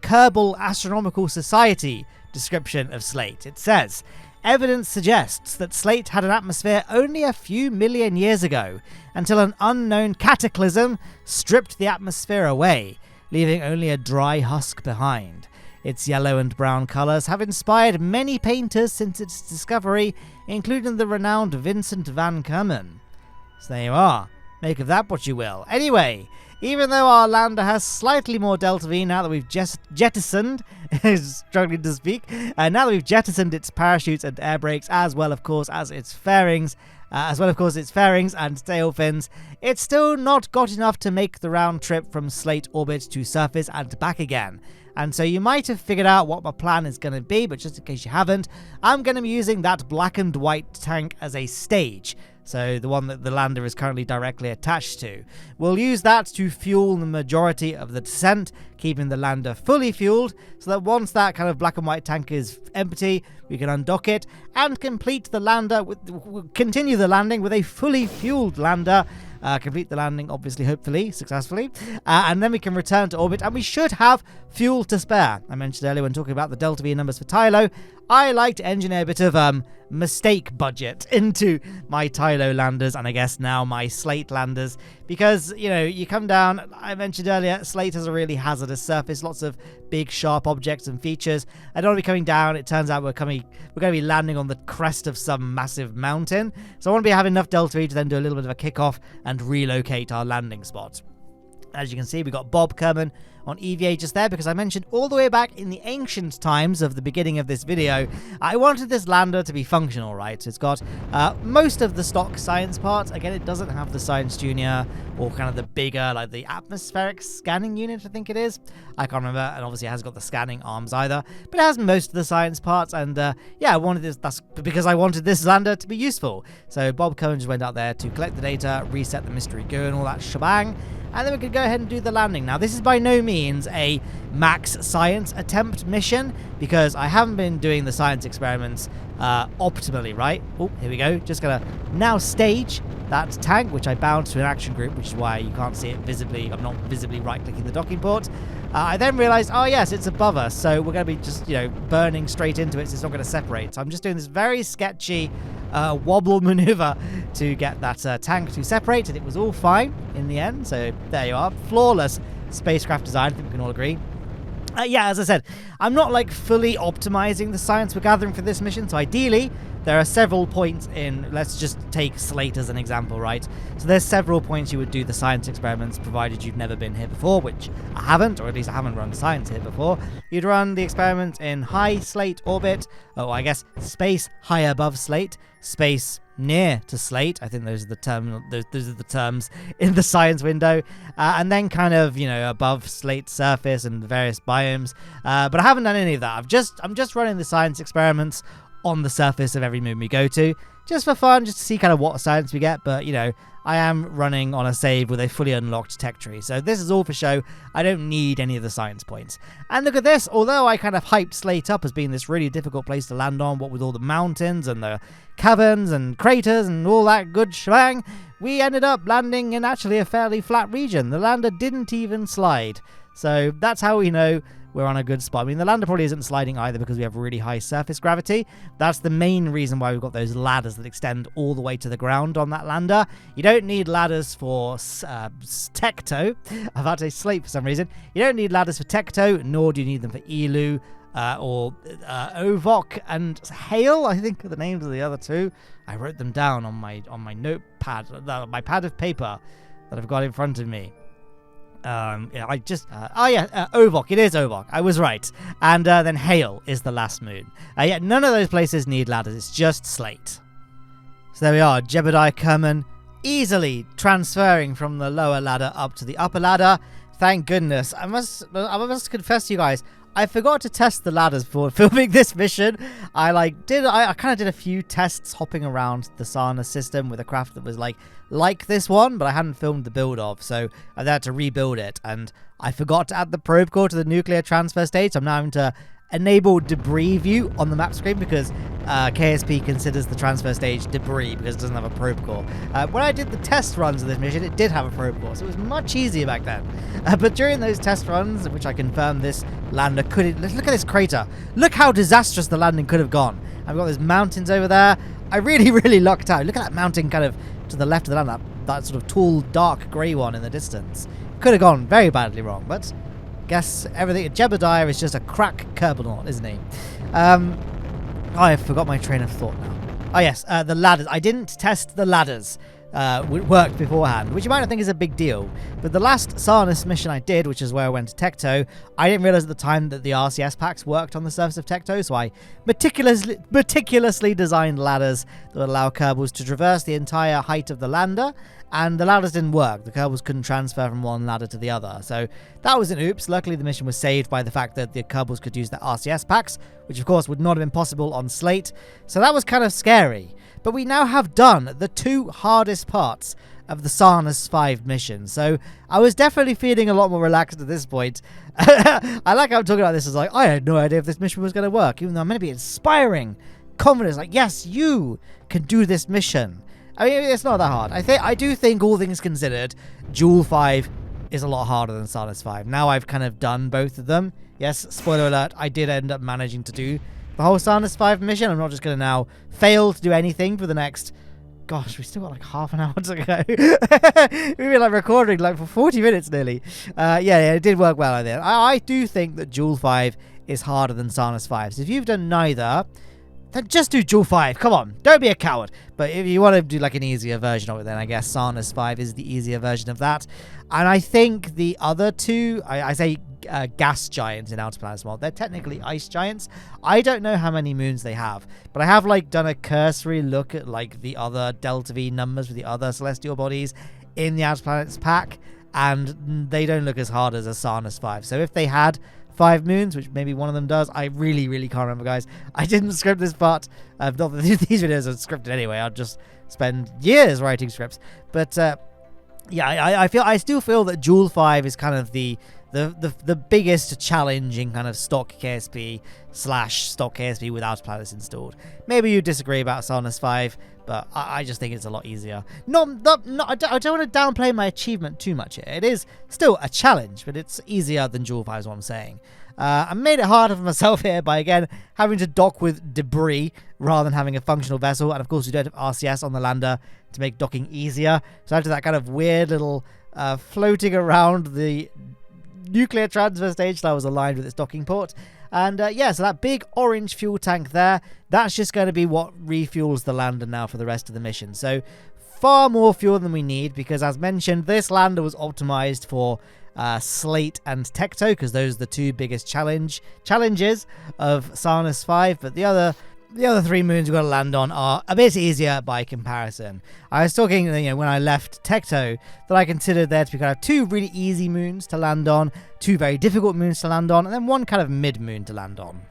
Kerbal Astronomical Society description of Slate. It says, evidence suggests that Slate had an atmosphere only a few million years ago, until an unknown cataclysm stripped the atmosphere away, leaving only a dry husk behind. Its yellow and brown colours have inspired many painters since its discovery, including the renowned Vincent van Kermen. So there you are. Make of that what you will. Anyway, even though our lander has slightly more delta V now that we've jettisoned, struggling to speak, now that we've jettisoned its parachutes and air brakes, as well of course as its fairings, and tail fins, it's still not got enough to make the round trip from Slate orbit to surface and back again. And so you might have figured out what my plan is going to be, but just in case you haven't, I'm going to be using that black and white tank as a stage. So the one that the lander is currently directly attached to. We'll use that to fuel the majority of the descent, keeping the lander fully fueled, so that once that kind of black and white tank is empty, we can undock it and continue the landing with a fully fueled lander. Complete the landing, obviously, hopefully, successfully. And then we can return to orbit, and we should have fuel to spare. I mentioned earlier when talking about the delta V numbers for Tylo, I like to engineer a bit of mistake budget into my Tylo landers, and I guess now my Slate landers, because, you know, you come down, I mentioned earlier, Slate has a really hazardous surface, lots of big sharp objects and features. I don't want to be coming down. It turns out we're going to be landing on the crest of some massive mountain, so I want to be having enough delta V to then do a little bit of a kickoff and relocate our landing spot. As you can see, we got Bob Kerbin on EVA just there because I mentioned all the way back in the ancient times of the beginning of this video, I wanted this lander to be functional, right? So it's got most of the stock science parts. Again, it doesn't have the Science Junior or kind of the bigger, like the atmospheric scanning unit, I think it is. I can't remember, and obviously it hasn't got the scanning arms either, but it has most of the science parts, and yeah, I wanted this, that's because I wanted this lander to be useful. So Bob Kerbin just went out there to collect the data, reset the mystery goo and all that shebang, and then we could go ahead and do the landing. Now, this is by no means a max science attempt mission, because I haven't been doing the science experiments optimally, right? Oh, here we go. Just gonna now stage that tank, which I bound to an action group, which is why you can't see it visibly. I'm not visibly right-clicking the docking port. I then realized, oh yes, it's above us, so we're going to be just, you know, burning straight into it, so it's not going to separate. So I'm just doing this very sketchy wobble maneuver to get that tank to separate, and it was all fine in the end. So there you are, flawless spacecraft design, I think we can all agree. Yeah, as I said, I'm not like fully optimizing the science we're gathering for this mission, so ideally there are several points in, let's just take Slate as an example, right? So there's several points you would do the science experiments, provided you've never been here before, which I haven't, or at least I haven't run science here before. You'd run the experiments in high Slate orbit, I guess space high above Slate, space near to Slate. I think those are the terms in the science window, and then kind of, you know, above Slate's surface and the various biomes. But I haven't done any of that. I'm just running the science experiments on the surface of every moon we go to, just for fun, just to see kind of what science we get. But, you know, I am running on a save with a fully unlocked tech tree, so this is all for show. I don't need any of the science points. And look at this, although I kind of hyped Slate up as being this really difficult place to land on, what with all the mountains and the caverns and craters and all that good shebang, we ended up landing in actually a fairly flat region. The lander didn't even slide, so that's how we know we're on a good spot. I mean, the lander probably isn't sliding either because we have really high surface gravity. That's the main reason why we've got those ladders that extend all the way to the ground on that lander. You don't need ladders for Tekto. I'm about to say Slate for some reason. You don't need ladders for Tekto, nor do you need them for Eeloo or Ovok and Hale, I think are the names of the other two. I wrote them down on my notepad, my pad of paper that I've got in front of me. Ovok. It is Ovok. I was right. And then Hale is the last moon. Yeah, none of those places need ladders. It's just Slate. So there we are. Jebediah Kerbin easily transferring from the lower ladder up to the upper ladder. Thank goodness. I must confess to you guys, I forgot to test the ladders before filming this mission. I kind of did a few tests hopping around the Sarnus system with a craft that was like this one, but I hadn't filmed the build of, so I had to rebuild it, and I forgot to add the probe core to the nuclear transfer stage. So I'm now having to enable debris view on the map screen because KSP considers the transfer stage debris because it doesn't have a probe core. When I did the test runs of this mission, it did have a probe core, so it was much easier back then. But during those test runs, in which I confirmed this lander couldn't... Look at this crater. Look how disastrous the landing could have gone. I've got those mountains over there. I really, really lucked out. Look at that mountain kind of to the left of the land, that sort of tall, dark grey one in the distance. Could have gone very badly wrong, but... guess everything. Jebediah is just a crack Kerbin, isn't he? I forgot my train of thought now. Oh yes, the ladders. I didn't test the ladders. Worked beforehand, which you might not think is a big deal, but the last Sarnus mission I did, which is where I went to Tekto, I didn't realize at the time that the RCS packs worked on the surface of Tekto, so I meticulously designed ladders that would allow Kerbals to traverse the entire height of the lander, and the ladders didn't work. The Kerbals couldn't transfer from one ladder to the other, so that was an oops. Luckily, the mission was saved by the fact that the Kerbals could use their RCS packs, which of course would not have been possible on Slate, so that was kind of scary. But we now have done the two hardest parts of the Sarnus 5 mission, so I was definitely feeling a lot more relaxed at this point. I like how I'm talking about this as like, I had no idea if this mission was going to work, even though I'm going to be inspiring confidence, like, yes, you can do this mission. I mean, it's not that hard. I do think, all things considered, Jool 5 is a lot harder than Sarnus 5. Now I've kind of done both of them. Yes, spoiler alert, I did end up managing to do the whole Sarnus 5 mission. I'm not just going to now fail to do anything for the next... Gosh, we still got like half an hour to go. We've been like recording like for 40 minutes nearly. Yeah, it did work well, I think. I do think that Jool 5 is harder than Sarnus 5. So if you've done neither, then just do Jool 5. Come on, don't be a coward. But if you want to do like an easier version of it, then I guess Sarnus 5 is the easier version of that. And I think the other two, I say gas giants in Outer Planets mod, they're technically ice giants. I don't know how many moons they have, but I have like done a cursory look at like the other Delta V numbers for the other celestial bodies in the Outer Planets pack, and they don't look as hard as a Sarnus 5. So if they had 5 moons, which maybe one of them does, I really can't remember, guys. I didn't script this part. Not that these videos are scripted anyway. I'll just spend years writing scripts. But yeah, I still feel that Jool 5 is kind of the biggest challenge in kind of stock KSP / stock KSP without planets installed. Maybe you disagree about Sarnus 5, but I just think it's a lot easier. I don't want to downplay my achievement too much here. It is still a challenge, but it's easier than Jool 5 is what I'm saying. I made it harder for myself here by, again, having to dock with debris rather than having a functional vessel. And, of course, we don't have RCS on the lander to make docking easier. So after that kind of weird little floating around the nuclear transfer stage that was aligned with its docking port. And yeah, so that big orange fuel tank there, that's just going to be what refuels the lander now for the rest of the mission. So far more fuel than we need, because as mentioned, this lander was optimized for Slate and Tekto, because those are the two biggest challenges of Sarnus 5. But the other 3 moons we've got to land on are a bit easier by comparison. I was talking, when I left Tekto, that I considered there to be kind of 2 really easy moons to land on, 2 very difficult moons to land on, and then 1 kind of mid-moon to land on.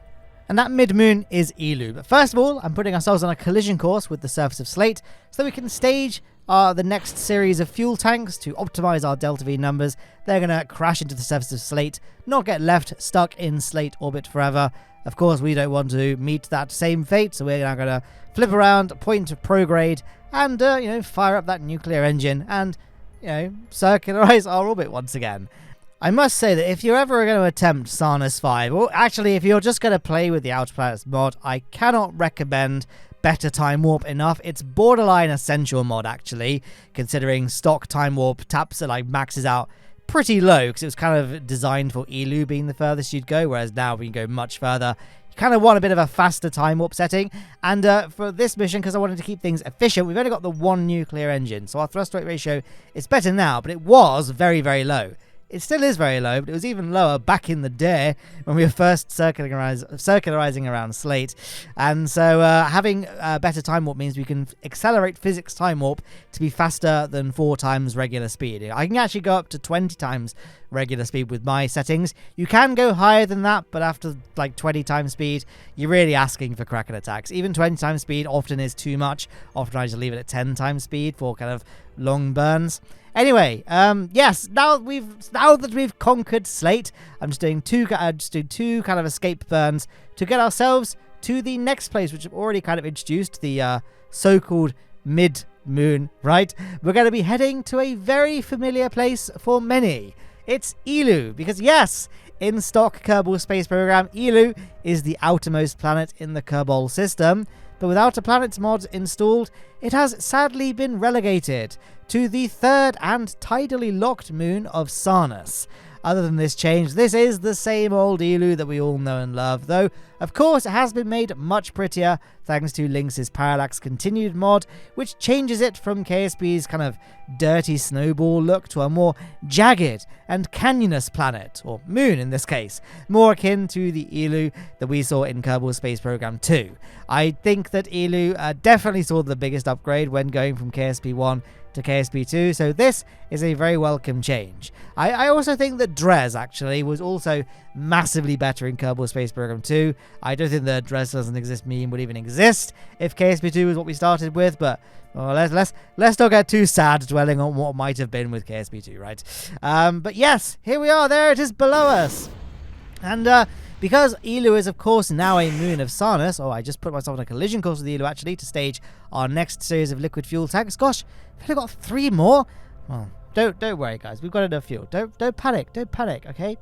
And that mid-moon is Eeloo. But first of all, I'm putting ourselves on a collision course with the surface of Slate so that we can stage the next series of fuel tanks to optimize our Delta V numbers. They're going to crash into the surface of Slate, not get left stuck in Slate orbit forever. Of course, we don't want to meet that same fate, so we're now going to flip around, point to prograde, and, fire up that nuclear engine and, circularize our orbit once again. I must say that if you're ever going to attempt Sarnus 5, or actually if you're just going to play with the Outer Planets mod, I cannot recommend Better Time Warp enough. It's borderline essential mod, actually, considering stock Time Warp taps maxes out pretty low, because it was kind of designed for Eeloo being the furthest you'd go, whereas now we can go much further. You kind of want a bit of a faster Time Warp setting, and for this mission, because I wanted to keep things efficient, we've only got the 1 nuclear engine, so our thrust weight ratio is better now, but it was very, very low. It still is very low, but it was even lower back in the day when we were first circularizing around Slate. And so having better time warp means we can accelerate physics time warp to be faster than 4 times regular speed. I can actually go up to 20 times regular speed with my settings. You can go higher than that, but after 20 times speed, you're really asking for Kraken attacks. Even 20 times speed often is too much. Often I just leave it at 10 times speed for kind of long burns. Anyway, yes, now that we've conquered Slate, I'm just doing two kind of escape burns to get ourselves to the next place, which I've already kind of introduced, the so-called mid-moon, right? We're going to be heading to a very familiar place for many. It's Eeloo, because yes, in stock Kerbal Space Program, Eeloo is the outermost planet in the Kerbal system, but without a planet's mod installed, it has sadly been relegated to the 3rd and tidally locked moon of Sarnus. Other than this change, this is the same old Eeloo that we all know and love, though of course it has been made much prettier thanks to Lynx's Parallax Continued mod, which changes it from KSP's kind of dirty snowball look to a more jagged and canyonous planet, or moon in this case, more akin to the Eeloo that we saw in Kerbal Space Program 2. I think that Eeloo definitely saw the biggest upgrade when going from KSP 1 to KSP 2, so this is a very welcome change. I also think that Dres actually was also massively better in Kerbal Space Program 2. I don't think the Dres doesn't exist meme would even exist if KSP 2 was what we started with, but well, let's not get too sad dwelling on what might have been with KSP 2, right? But yes, here we are, there it is below us. And because Eeloo is, of course, now a moon of Sarnus, I just put myself on a collision course with Eeloo, actually, to stage our next series of liquid fuel tanks. Gosh, we've only got 3 more. Well, don't worry, guys. We've got enough fuel. Don't panic, okay?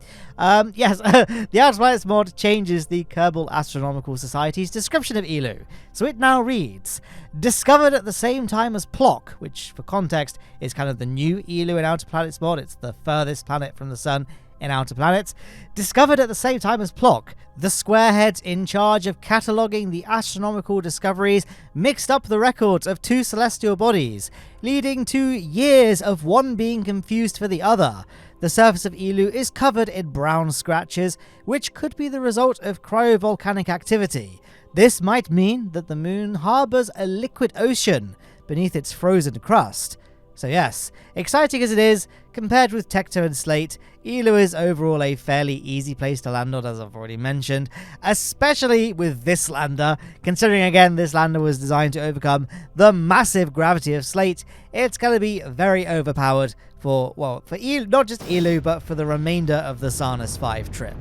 Yes, the Outer Planets mod changes the Kerbal Astronomical Society's description of Eeloo. So it now reads, discovered at the same time as Plock, which, for context, is kind of the new Eeloo in Outer Planets mod. It's the furthest planet from the sun in Outer Planets, discovered at the same time as Plock. The squareheads in charge of cataloguing the astronomical discoveries mixed up the records of 2 celestial bodies, leading to years of one being confused for the other. The surface of Eeloo is covered in brown scratches, which could be the result of cryovolcanic activity. This might mean that the moon harbours a liquid ocean beneath its frozen crust. So yes, exciting as it is, compared with Tekto and Slate, Eeloo is overall a fairly easy place to land on, as I've already mentioned, especially with this lander. Considering again this lander was designed to overcome the massive gravity of Slate, it's going to be very overpowered for Eeloo, not just Eeloo, but for the remainder of the Sarnus 5 trip.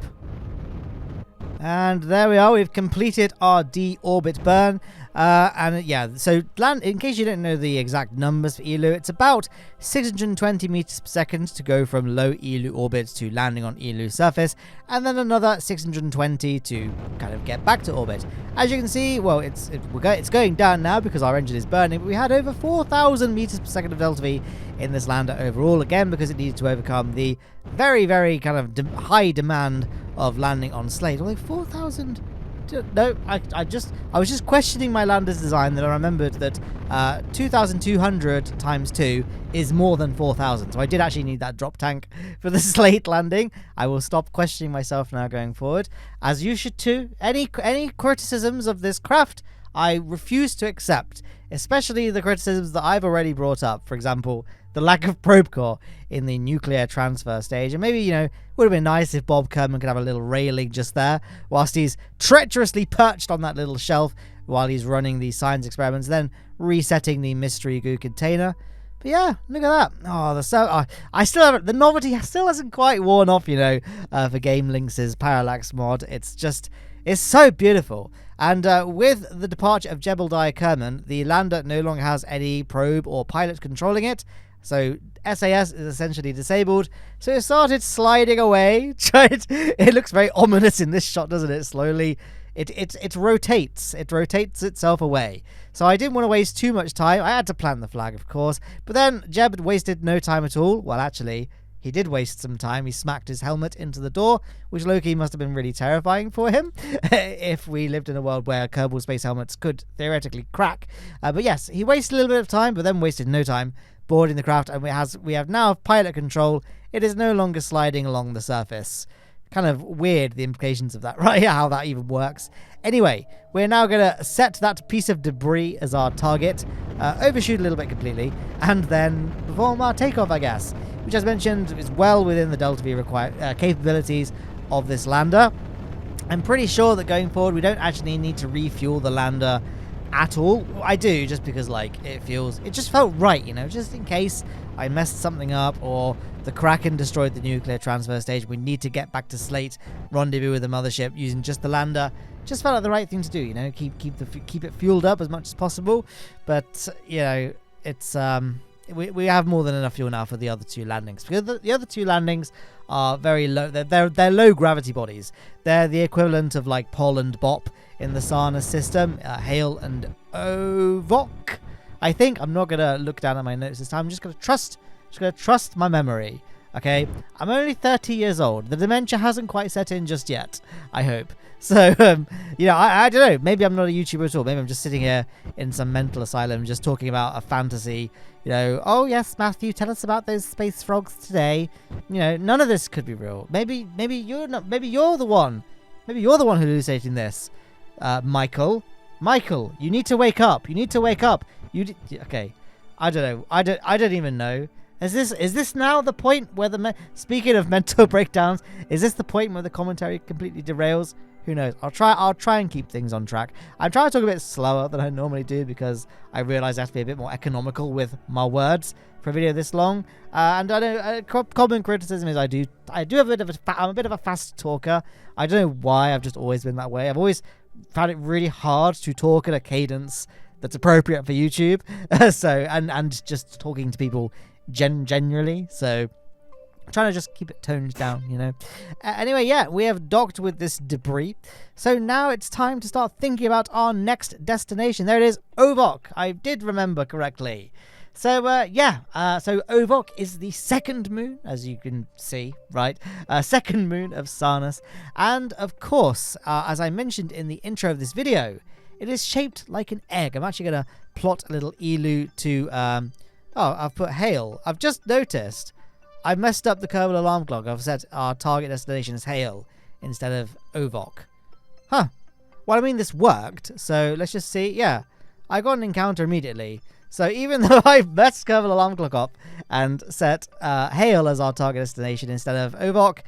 And there we are, we've completed our D-orbit burn. And yeah, so land, in case you don't know the exact numbers for Eeloo, it's about 620 meters per second to go from low Eeloo orbit to landing on Eeloo surface, and then another 620 to kind of get back to orbit. As you can see, well, it's going down now because our engine is burning, but we had over 4,000 meters per second of delta V in this lander overall, again because it needed to overcome the very, very kind of high demand of landing on Slate. Although 4,000... No, I was just questioning my lander's design, then I remembered that 2,200 times 2 is more than 4,000. So I did actually need that drop tank for the Slate landing. I will stop questioning myself now going forward, as you should too. Any criticisms of this craft, I refuse to accept, especially the criticisms that I've already brought up. For example, the lack of probe core in the nuclear transfer stage. And maybe, would have been nice if Bob Kerbin could have a little railing just there whilst he's treacherously perched on that little shelf while he's running the science experiments, then resetting the mystery goo container. But yeah, look at that. Oh, I still haven't, the novelty still hasn't quite worn off, for Game Lynx's Parallax mod. It's so beautiful. And with the departure of Jebediah Kerbin, the lander no longer has any probe or pilot controlling it. So SAS is essentially disabled. So it started sliding away. It looks very ominous in this shot, doesn't it? Slowly, it rotates. It rotates itself away. So I didn't want to waste too much time. I had to plant the flag, of course. But then Jeb wasted no time at all. Well, actually, he did waste some time. He smacked his helmet into the door, which Loki must have been really terrifying for him if we lived in a world where Kerbal space helmets could theoretically crack. But yes, he wasted a little bit of time, but then wasted no time boarding the craft, and we have now pilot control. It is no longer sliding along the surface. Kind of weird, the implications of that, right? How that even works. Anyway, we're now going to set that piece of debris as our target, overshoot a little bit completely, and then perform our takeoff, I guess, which, as mentioned, is well within the Delta V capabilities of this lander. I'm pretty sure that going forward, we don't actually need to refuel the lander at all. I do, just because it just felt right, just in case I messed something up or the Kraken destroyed the nuclear transfer stage. We need to get back to Slate, rendezvous with the mothership using just the lander. Just felt like the right thing to do, keep it fueled up as much as possible. But it's we have more than enough fuel now for the other 2 landings, because the other 2 landings are very low. They're low gravity bodies. They're the equivalent of Pol and Bop in the Sarnus system, Hale and Ovok. I think I'm not gonna look down at my notes this time. I'm just gonna trust my memory. Okay, I'm only 30 years old. The dementia hasn't quite set in just yet, I hope. So, I don't know. Maybe I'm not a YouTuber at all. Maybe I'm just sitting here in some mental asylum just talking about a fantasy. Oh yes, Matthew, tell us about those space frogs today. None of this could be real. Maybe you're not. Maybe you're the one. Maybe you're the one hallucinating this. Michael, you need to wake up. Okay, I don't know. I don't even know. Is this now the point where speaking of mental breakdowns, is this the point where the commentary completely derails? Who knows? I'll try and keep things on track. I'm trying to talk a bit slower than I normally do because I realise I have to be a bit more economical with my words for a video this long. And I know common criticism is I do have I'm a bit of a fast talker. I don't know why. I've just always been that way. I've always found it really hard to talk at a cadence that's appropriate for YouTube. and just talking to people generally. So I'm trying to just keep it toned down, Anyway, yeah, we have docked with this debris. So now it's time to start thinking about our next destination. There it is, Ovok. I did remember correctly. So so Ovok is the second moon, as you can see, right? Second moon of Sarnus. And of course, as I mentioned in the intro of this video, it is shaped like an egg. I'm actually going to plot a little Eeloo to... I've put Hale. I've just noticed I messed up the Kerbin alarm clock. I've set our target destination as Hale instead of Ovok. Huh. Well, I mean, this worked. So let's just see. Yeah, I got an encounter immediately. So even though I messed Kerbin alarm clock up and set Hale as our target destination instead of Ovok,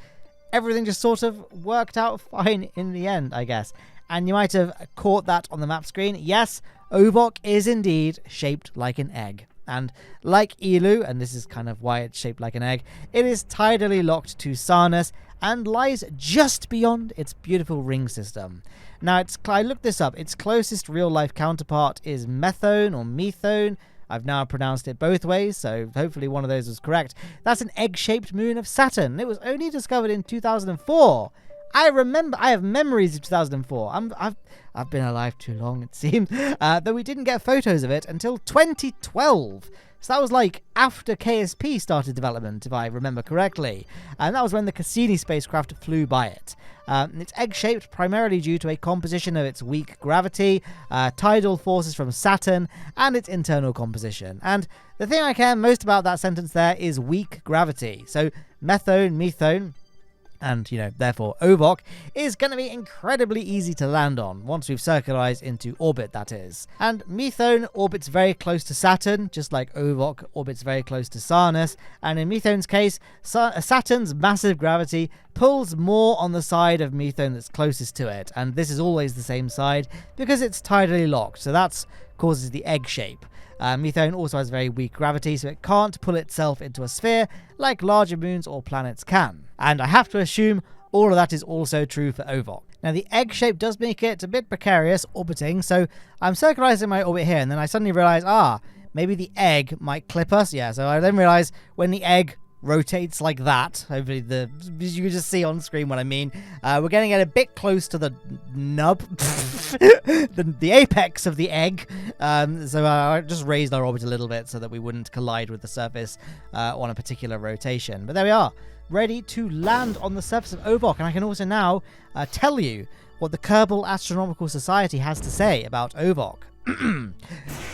everything just sort of worked out fine in the end, I guess. And you might have caught that on the map screen. Yes, Ovok is indeed shaped like an egg. And like Eeloo, and this is kind of why it's shaped like an egg, it is tidally locked to Sarnus and lies just beyond its beautiful ring system. Now, I looked this up. Its closest real-life counterpart is Methone or Methone. I've now pronounced it both ways, so hopefully one of those was correct. That's an egg-shaped moon of Saturn. It was only discovered in 2004. I have memories of 2004. I've been alive too long, it seems. Though we didn't get photos of it until 2012. So that was like after KSP started development, if I remember correctly. And that was when the Cassini spacecraft flew by it. It's egg-shaped primarily due to a composition of its weak gravity, tidal forces from Saturn, and its internal composition. And the thing I care most about that sentence there is weak gravity. So methone, methone, and, therefore Ovok, is going to be incredibly easy to land on, once we've circularized into orbit, that is. And Methone orbits very close to Saturn, just like Ovok orbits very close to Sarnus, and in Methone's case, Saturn's massive gravity pulls more on the side of Methone that's closest to it, and this is always the same side, because it's tidally locked, so that causes the egg shape. Methone also has very weak gravity, so it can't pull itself into a sphere like larger moons or planets can. And I have to assume all of that is also true for Ovok. Now, the egg shape does make it a bit precarious orbiting, so I'm circularizing my orbit here, and then I suddenly realize, maybe the egg might clip us. Yeah, so I then realize when the egg rotates like that, hopefully you can just see on screen what I mean, we're getting it a bit close to the nub, the apex of the egg, so I just raised our orbit a little bit so that we wouldn't collide with the surface on a particular rotation. But there we are, ready to land on the surface of Ovok, and I can also now tell you what the Kerbal Astronomical Society has to say about Ovok.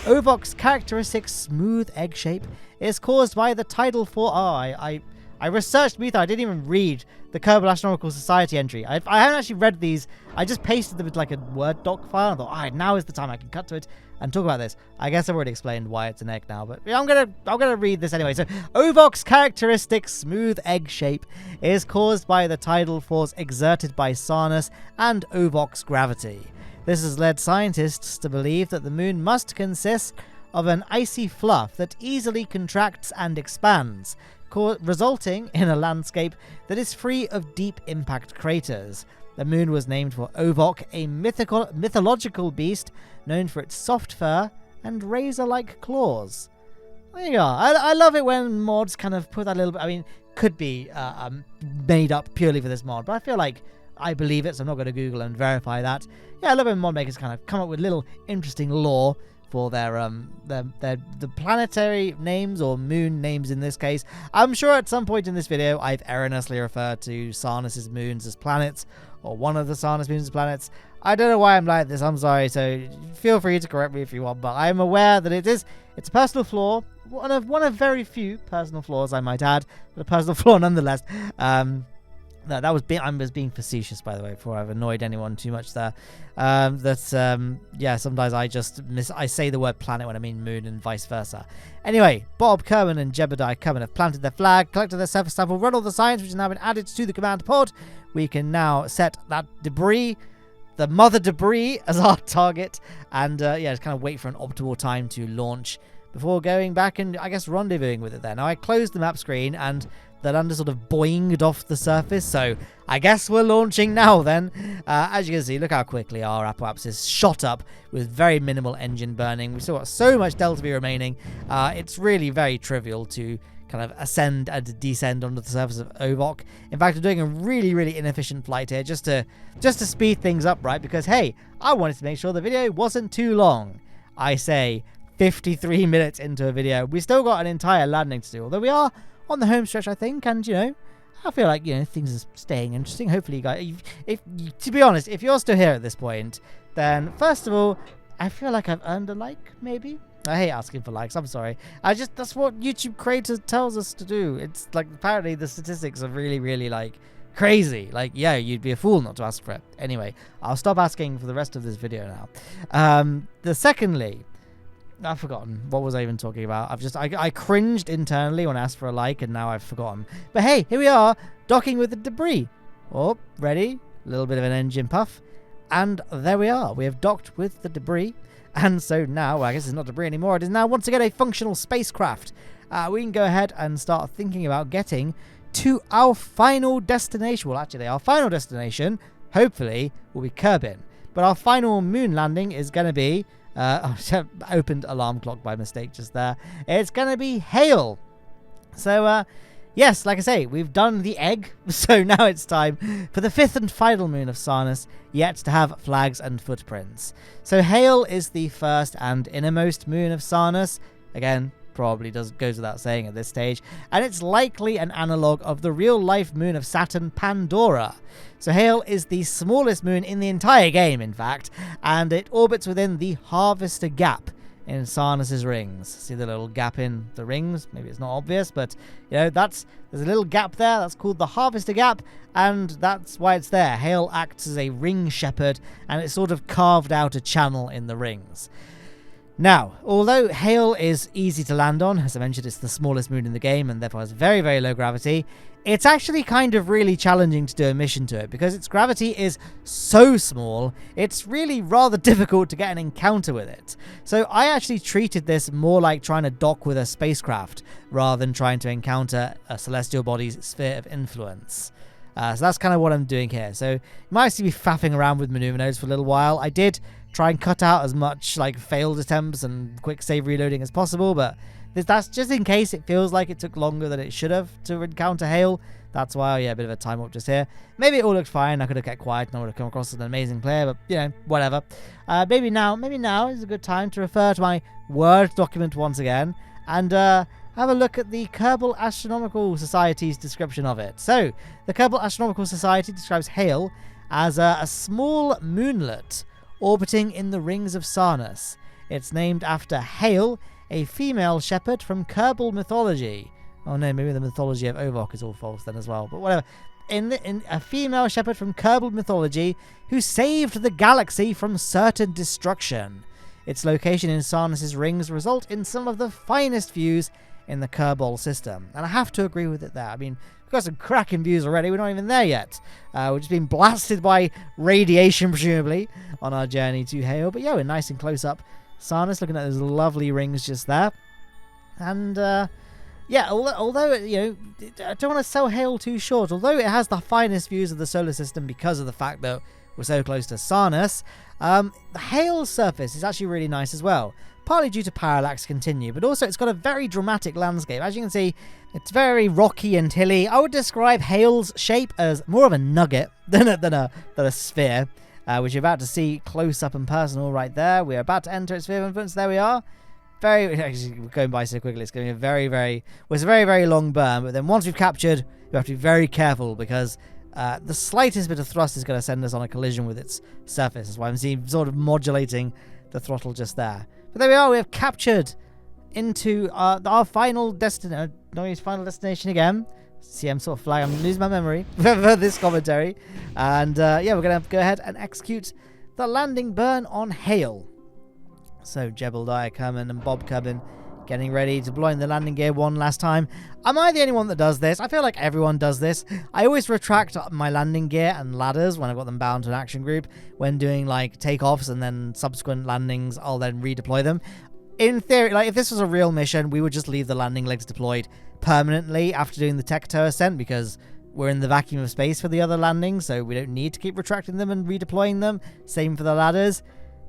Ovok's characteristic smooth egg shape is caused by the tidal force. I researched Methone. I didn't even read the Kerbal Astronomical Society entry. I haven't actually read these. I just pasted them with like a Word doc file. I thought, now is the time I can cut to it and talk about this. I guess I've already explained why it's an egg now, but I'm gonna read this anyway. So Ovok's characteristic smooth egg shape is caused by the tidal force exerted by Sarnus and Ovok's gravity. This has led scientists to believe that the moon must consist of an icy fluff that easily contracts and expands, resulting in a landscape that is free of deep impact craters. The moon was named for Ovok, a mythological beast known for its soft fur and razor-like claws. There you go. I love it when mods kind of put that little bit... I mean, could be made up purely for this mod, but I feel like I believe it, so I'm not going to Google and verify that. Yeah, I love when mod makers kind of come up with little interesting lore for their the planetary names, or moon names in this case. I'm sure at some point in this video I've erroneously referred to Sarnus's moons as planets, or one of the Sarnus moons as planets. I don't know why I'm like this, I'm sorry, so feel free to correct me if you want, but I'm aware that it's a personal flaw, one of very few personal flaws, I might add, but a personal flaw nonetheless. No, I was being facetious, by the way, before I've annoyed anyone too much there. Yeah, sometimes I say the word planet when I mean moon and vice versa. Anyway, Bob Kerbin and Jebediah Kerbin have planted their flag, collected their surface sample, run all the science, which has now been added to the command pod. We can now set that debris, the mother debris, as our target, and just kind of wait for an optimal time to launch before going back and, I guess, rendezvousing with it there. Now, I closed the map screen, and the lander sort of boinged off the surface, so I guess we're launching now then. As you can see, look how quickly our apoapsis shot up with very minimal engine burning. We've still got so much delta V remaining. It's really very trivial to kind of ascend and descend onto the surface of Ovok. In fact, I'm doing a really, really inefficient flight here just to speed things up, right? Because, hey, I wanted to make sure the video wasn't too long. I say 53 minutes into a video. We still got an entire landing to do, although we are on the home stretch, I think, and, you know, I feel like, you know, things are staying interesting. Hopefully, you guys, to be honest, if you're still here at this point, then, first of all, I feel like I've earned a like, maybe. I hate asking for likes, I'm sorry. That's what YouTube creators tells us to do. It's like, apparently the statistics are really, really, like, crazy. Like, yeah, you'd be a fool not to ask for it. Anyway, I'll stop asking for the rest of this video now. Secondly, I've forgotten. What was I even talking about? I cringed internally when I asked for a like, and now I've forgotten. But hey, here we are, docking with the debris. Oh, ready? A little bit of an engine puff. And there we are. We have docked with the debris. And so now, well, I guess it's not debris anymore. It is now once again a functional spacecraft. We can go ahead and start thinking about getting to our final destination. Well, actually, our final destination, hopefully, will be Kerbin. But our final moon landing is going to be... I opened alarm clock by mistake just there. It's going to be Hale. So, yes, like I say, we've done the egg. So now it's time for the 5th and final moon of Sarnus, yet to have flags and footprints. So Hale is the first and innermost moon of Sarnus. Again, probably goes without saying at this stage. And it's likely an analogue of the real-life moon of Saturn, Pandora. So Hale is the smallest moon in the entire game, in fact, and it orbits within the Harvester Gap in Sarnus' rings. See the little gap in the rings? Maybe it's not obvious, but, you know, there's a little gap there. That's called the Harvester Gap, and that's why it's there. Hale acts as a ring shepherd, and it's sort of carved out a channel in the rings. Now, although Hale is easy to land on, as I mentioned, it's the smallest moon in the game and therefore has very, very low gravity, it's actually kind of really challenging to do a mission to it because its gravity is so small, it's really rather difficult to get an encounter with it. So I actually treated this more like trying to dock with a spacecraft rather than trying to encounter a celestial body's sphere of influence. So that's kind of what I'm doing here. So you might see me faffing around with maneuver nodes for a little while. I did try and cut out as much like failed attempts and quick save reloading as possible, but that's just in case it feels like it took longer than it should have to encounter Hale. That's why, yeah, a bit of a time up just here. Maybe it all looked fine. I could have kept quiet and I would have come across as an amazing player, but, you know, whatever. Maybe now is a good time to refer to my Word document once again and have a look at the Kerbal Astronomical Society's description of it. So, the Kerbal Astronomical Society describes Hale as a small moonlet orbiting in the rings of Sarnus. It's named after Hale, a female shepherd from Kerbal mythology. Oh no, maybe the mythology of Ovok is all false then as well, but whatever. In a female shepherd from Kerbal mythology who saved the galaxy from certain destruction. Its location in Sarnus' rings result in some of the finest views in the Kerbal system. And I have to agree with it there. I mean, we've got some cracking views already. We're not even there yet. We've just been blasted by radiation, presumably, on our journey to Hale. But yeah, we're nice and close up Sarnus, looking at those lovely rings just there. And, yeah, although, you know, I don't want to sell Hale too short. Although it has the finest views of the solar system because of the fact that we're so close to Sarnus, the Hale's surface is actually really nice as well. Partly due to parallax continue, but also it's got a very dramatic landscape. As you can see, it's very rocky and hilly. I would describe Hale's shape as more of a nugget than a sphere, which you're about to see close up and personal right there. We're about to enter its sphere of influence. There we are. Actually, we're going by so quickly. It's going to be it's a very, very long burn. But then once we've captured, we have to be very careful because the slightest bit of thrust is going to send us on a collision with its surface. That's why I'm seeing sort of modulating the throttle just there. But there we are. We have captured into our final destination. No, use final destination again. See, I'm sort of flying. I'm losing my memory for this commentary. And yeah, we're going to go ahead and execute the landing burn on Hale. So Jebediah Kerbin and Bob Kerbin getting ready to blow in the landing gear one last time. Am I the only one that does this? I feel like everyone does this. I always retract my landing gear and ladders when I've got them bound to an action group. When doing like takeoffs and then subsequent landings, I'll then redeploy them. In theory, like if this was a real mission, we would just leave the landing legs deployed permanently after doing the Tekto ascent because we're in the vacuum of space for the other landings, so we don't need to keep retracting them and redeploying them. Same for the ladders.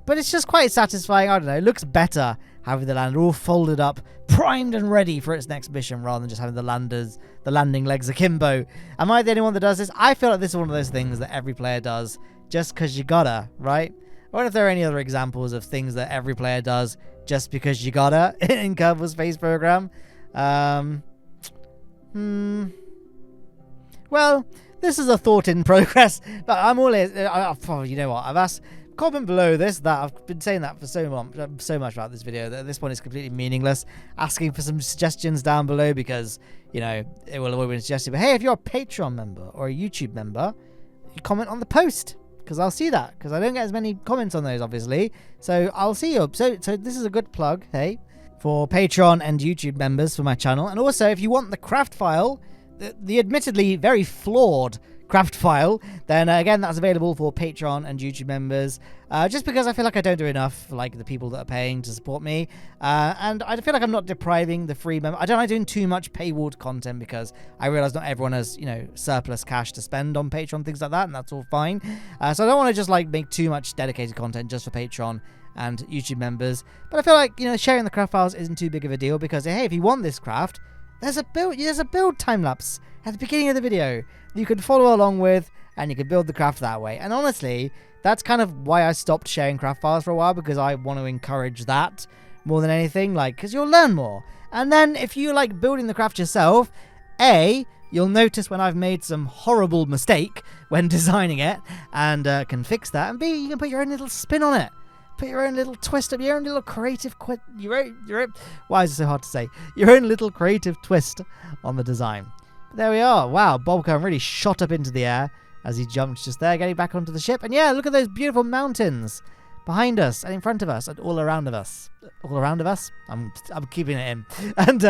But it's just quite satisfying. I don't know. It looks better having the lander all folded up, primed and ready for its next mission rather than just having the landing legs akimbo. Am I the only one that does this? I feel like this is one of those things that every player does just because you gotta, right? wonder if there are any other examples of things that every player does just because you gotta in Kerbal Space Program. Well, this is a thought in progress, but I'm all ears. You know what? I've asked. Comment below this that I've been saying that for so much about this video that this one is completely meaningless. Asking for some suggestions down below because, you know, it will always be suggested. But hey, if you're a Patreon member or a YouTube member, you comment on the post because I'll see that, because I don't get as many comments on those, obviously. So I'll see you. So this is a good plug, hey, for Patreon and YouTube members for my channel. And also, if you want the craft file, the admittedly very flawed craft file, then again, that's available for Patreon and YouTube members, just because I feel like I don't do enough for like the people that are paying to support me, and I feel like I'm not depriving the free member. I don't like doing too much paywalled content because I realize not everyone has, you know, surplus cash to spend on Patreon, things like that, and that's all fine. So I don't want to just like make too much dedicated content just for Patreon and YouTube members, but I feel like, you know, sharing the craft files isn't too big of a deal because, hey, if you want this craft, there's a build time lapse at the beginning of the video you can follow along with, and you can build the craft that way. And honestly, that's kind of why I stopped sharing craft files for a while, because I want to encourage that more than anything, like, because you'll learn more. And then if you like building the craft yourself, A, you'll notice when I've made some horrible mistake when designing it and can fix that, and B, you can put your own little spin on it. Put your own little twist up, your own little creative why is it so hard to say? Your own little creative twist on the design. But there we are. Wow, Bobcom really shot up into the air as he jumped just there, getting back onto the ship. And yeah, look at those beautiful mountains behind us and in front of us and all around of us. All around of us? I'm keeping it in. And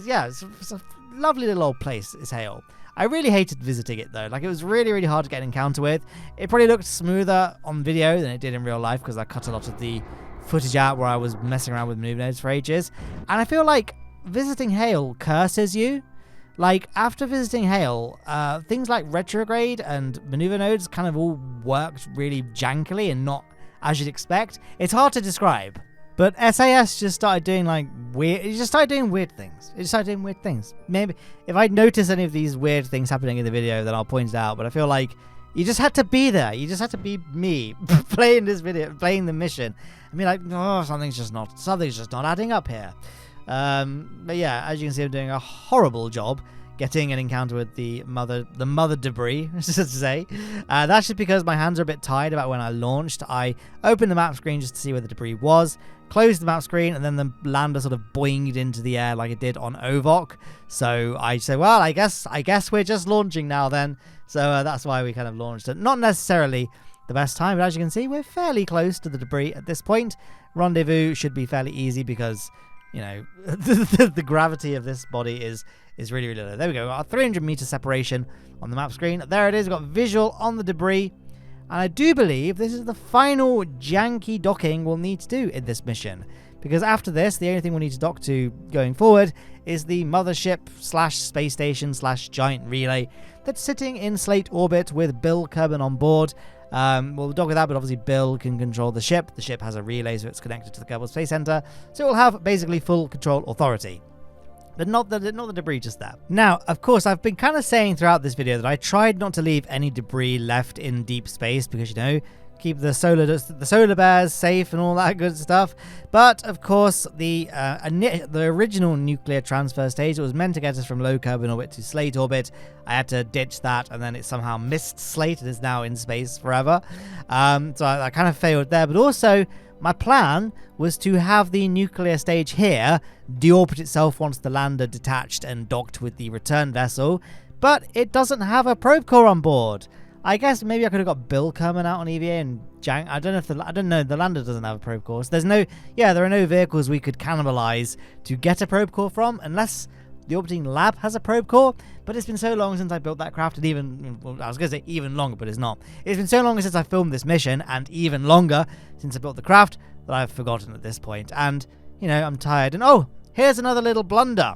yeah, it's a lovely little old place, is Hale. I really hated visiting it though. Like, it was really, really hard to get an encounter with. It probably looked smoother on video than it did in real life because I cut a lot of the footage out where I was messing around with maneuver nodes for ages. And I feel like visiting Hale curses you. Like, after visiting Hale, things like retrograde and maneuver nodes kind of all worked really jankily and not as you'd expect. It's hard to describe. But SAS just started doing like weird. It just started doing weird things. It just started doing weird things. Maybe if I notice any of these weird things happening in the video, then I'll point it out. But I feel like you just had to be there. You just had to be me playing this video, playing the mission. I mean, like, oh, something's just not adding up here. But yeah, as you can see, I'm doing a horrible job getting an encounter with the mother debris, to say. That's just because my hands are a bit tired about when I launched. I opened the map screen just to see where the debris was, closed the map screen, and then the lander sort of boinged into the air like it did on Ovok. So I say, well, I guess we're just launching now then. So that's why we kind of launched it. Not necessarily the best time, but as you can see, we're fairly close to the debris at this point. Rendezvous should be fairly easy because, you know, the gravity of this body is really, really low. There we go. Our 300-meter separation on the map screen. There it is. We've got visual on the debris. And I do believe this is the final janky docking we'll need to do in this mission. Because after this, the only thing we'll need to dock to going forward is the mothership / space station / giant relay that's sitting in Slate orbit with Bill Kerbin on board. We'll dock with that, but obviously Bill can control the ship. The ship has a relay, so it's connected to the Kerbal Space Center. So it will have basically full control authority. But not the debris just there. Now, of course, I've been kind of saying throughout this video that I tried not to leave any debris left in deep space because, you know, keep the solar bears safe and all that good stuff. But of course, the original nuclear transfer stage that was meant to get us from low Kerbin orbit to Slate orbit, I had to ditch that, and then it somehow missed Slate and is now in space forever. So I kind of failed there. But also, my plan was to have the nuclear stage here deorbit itself once the lander detached and docked with the return vessel, but it doesn't have a probe core on board. I guess maybe I could have got Bill coming out on EVA and jank. I don't know. The lander doesn't have a probe core. So there are no vehicles we could cannibalize to get a probe core from, unless the orbiting lab has a probe core. But it's been so long since I built that craft, and even, well, I was going to say even longer, but it's not. It's been so long since I filmed this mission, and even longer since I built the craft, that I've forgotten at this point. And, you know, I'm tired. And oh, here's another little blunder.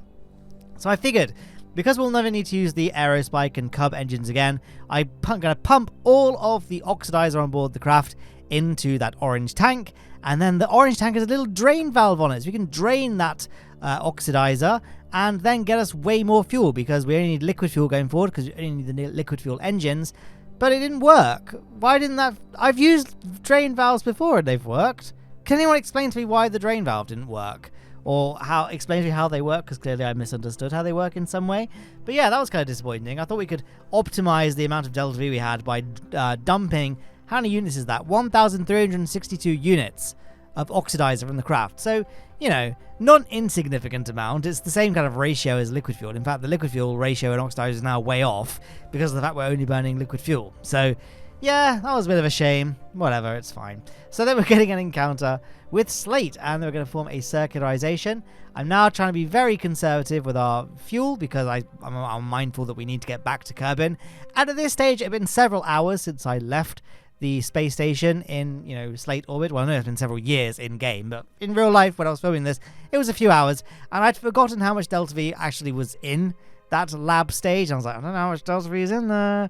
So I figured, because we'll never need to use the Aerospike and Cub engines again, I'm going to pump all of the oxidizer on board the craft into that orange tank. And then the orange tank has a little drain valve on it, so we can drain that oxidizer and then get us way more fuel, because we only need liquid fuel going forward, because we only need the liquid fuel engines. but it didn't work. Why didn't that? I've used drain valves before and they've worked. Can anyone explain to me why the drain valve didn't work? Or explain to me how they work, because clearly I misunderstood how they work in some way. But yeah, that was kind of disappointing. I thought we could optimize the amount of delta V we had by dumping, how many units is that? 1,362 units of oxidizer from the craft. So, you know, not an insignificant amount. It's the same kind of ratio as liquid fuel. In fact, the liquid fuel ratio and oxidizer is now way off because of the fact we're only burning liquid fuel. So, yeah, that was a bit of a shame. Whatever, it's fine. So then we're getting an encounter with Slate, and we're going to form a circularization. I'm now trying to be very conservative with our fuel because I'm mindful that we need to get back to Kerbin. And at this stage, it's been several hours since I left the space station in, you know, Slate orbit. Well, I know it's been several years in game, but in real life, when I was filming this, it was a few hours, and I'd forgotten how much delta V actually was in that lab stage. I was like, I don't know how much delta V is in there.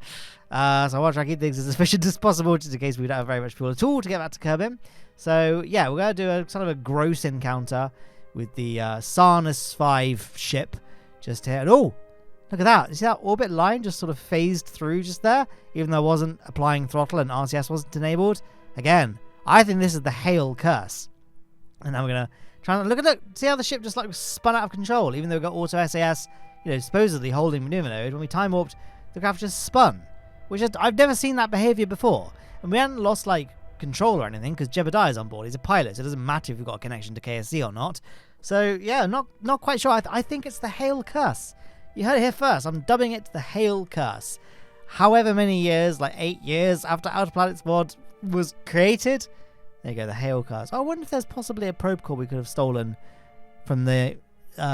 So I want to try to keep things as efficient as possible, just in case we don't have very much fuel at all to get back to Kerbin. So yeah, we're going to do a sort of a gross encounter with the Sarnus 5 ship just here. And oh, look at that. You see that orbit line just sort of phased through just there, even though I wasn't applying throttle and RCS wasn't enabled. Again, I think this is the Hale curse. And now we're going to try and look at it. See how the ship just like spun out of control, even though we got auto SAS, you know, supposedly holding maneuver node. When we time warped, the craft just spun, which I've never seen that behavior before. And we hadn't lost like control or anything because Jebediah is on board. He's a pilot, so it doesn't matter if we've got a connection to KSC or not. So yeah, not quite sure. I think it's the Hale curse. You heard it here first. I'm dubbing it the Hale curse. However many years, like 8 years after Outer Planets mod was created, there you go, the Hale curse. Oh, I wonder if there's possibly a probe core we could have stolen from the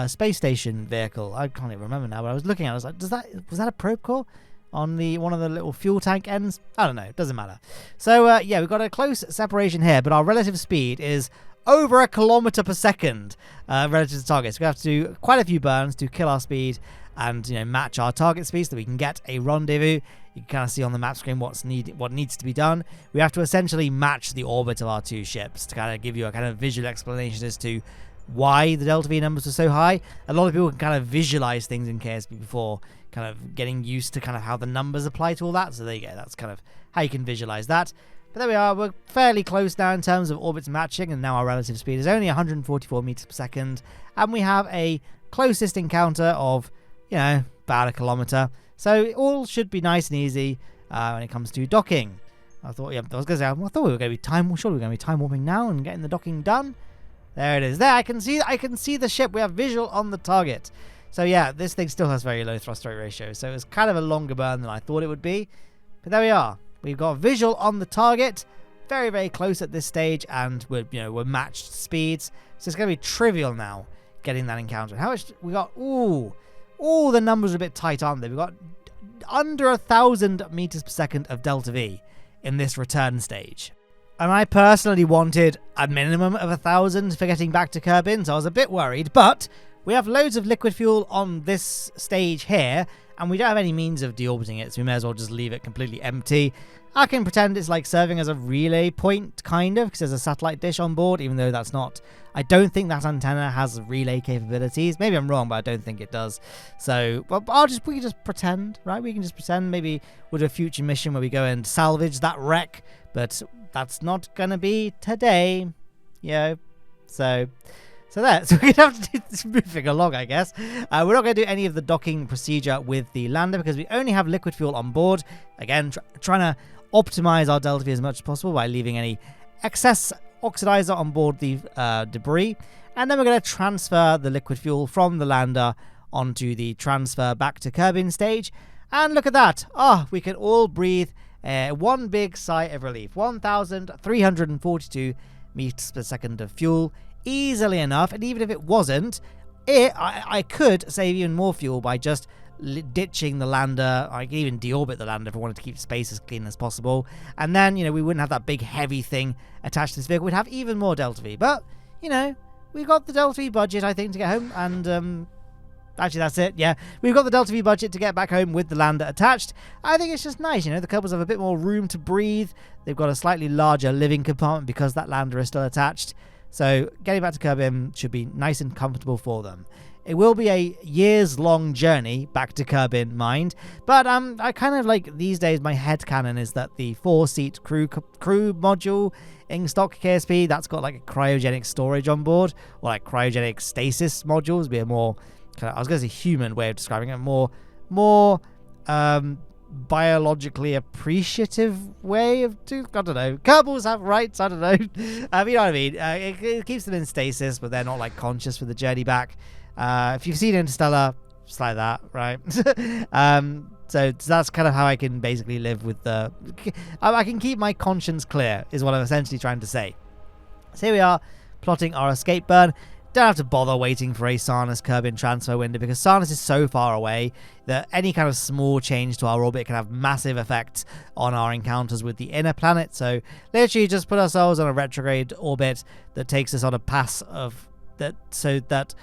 space station vehicle. I can't even remember now, but I was looking at it. I was like, was that a probe core on one of the little fuel tank ends? I don't know. It doesn't matter. So yeah, we've got a close separation here, but our relative speed is over 1 kilometer per second relative to target. So we have to do quite a few burns to kill our speed and, you know, match our target speed so that we can get a rendezvous. You can kind of see on the map screen what needs to be done. We have to essentially match the orbit of our two ships to kind of give you a kind of visual explanation as to why the delta V numbers are so high. A lot of people can kind of visualize things in KSP before kind of getting used to kind of how the numbers apply to all that. So there you go. That's kind of how you can visualize that. But there we are. We're fairly close now in terms of orbits matching, and now our relative speed is only 144 meters per second, and we have a closest encounter of, you know, about 1 kilometer. So it all should be nice and easy when it comes to docking. I thought we were going to be time warping now and getting the docking done. There it is. There, I can see the ship. We have visual on the target. So yeah, this thing still has very low thrust rate ratio. So it's kind of a longer burn than I thought it would be. But there we are. We've got visual on the target. Very, very close at this stage, and we're matched speeds. So it's going to be trivial now getting that encounter. How much we got? Ooh, the numbers are a bit tight, aren't they? We've got under 1,000 meters per second of delta V in this return stage. And I personally wanted a minimum of 1,000 for getting back to Kerbin, so I was a bit worried. But we have loads of liquid fuel on this stage here, and we don't have any means of deorbiting it, so we may as well just leave it completely empty. I can pretend it's like serving as a relay point, kind of, because there's a satellite dish on board, even though that's not... I don't think that antenna has relay capabilities. Maybe I'm wrong, but I don't think it does. So, well, we can just pretend, right? We can just pretend. Maybe we'll do a future mission where we go and salvage that wreck, but that's not going to be today, you know. So we're going to have to do this moving along, I guess. We're not going to do any of the docking procedure with the lander because we only have liquid fuel on board. Again, trying to optimize our delta V as much as possible by leaving any excess oxidizer on board the debris. And then we're going to transfer the liquid fuel from the lander onto the transfer back to Kerbin stage. And look at that. Oh, we can all breathe one big sigh of relief. 1,342 meters per second of fuel. Easily enough, and even if it wasn't, I could save even more fuel by just ditching the lander. I could even deorbit the lander if I wanted to keep space as clean as possible, and then, you know, we wouldn't have that big heavy thing attached to this vehicle. We'd have even more delta V, but, you know, we've got the delta V budget, I think, to get home, and actually that's it. Yeah, we've got the delta V budget to get back home with the lander attached. I think it's just nice, you know, the couples have a bit more room to breathe. They've got a slightly larger living compartment because that lander is still attached. So getting back to Kerbin should be nice and comfortable for them. It will be a years-long journey back to Kerbin, mind. But I kind of like, these days, my headcanon is that the 4-seat crew module in stock KSP, that's got like a cryogenic storage on board, or like cryogenic stasis modules, be a more, kind of, I was going to say human way of describing it, more biologically appreciative way of I don't know. Kerbals have rights, I don't know. You know what I mean? It keeps them in stasis, but they're not like conscious for the journey back. If you've seen Interstellar, it's like that, right? So that's kind of how I can basically live with the... I can keep my conscience clear, is what I'm essentially trying to say. So here we are, plotting our escape burn. Don't have to bother waiting for a Sarnus Kerbin transfer window, because Sarnus is so far away that any kind of small change to our orbit can have massive effects on our encounters with the inner planet. So literally just put ourselves on a retrograde orbit that takes us on a pass of that, so that...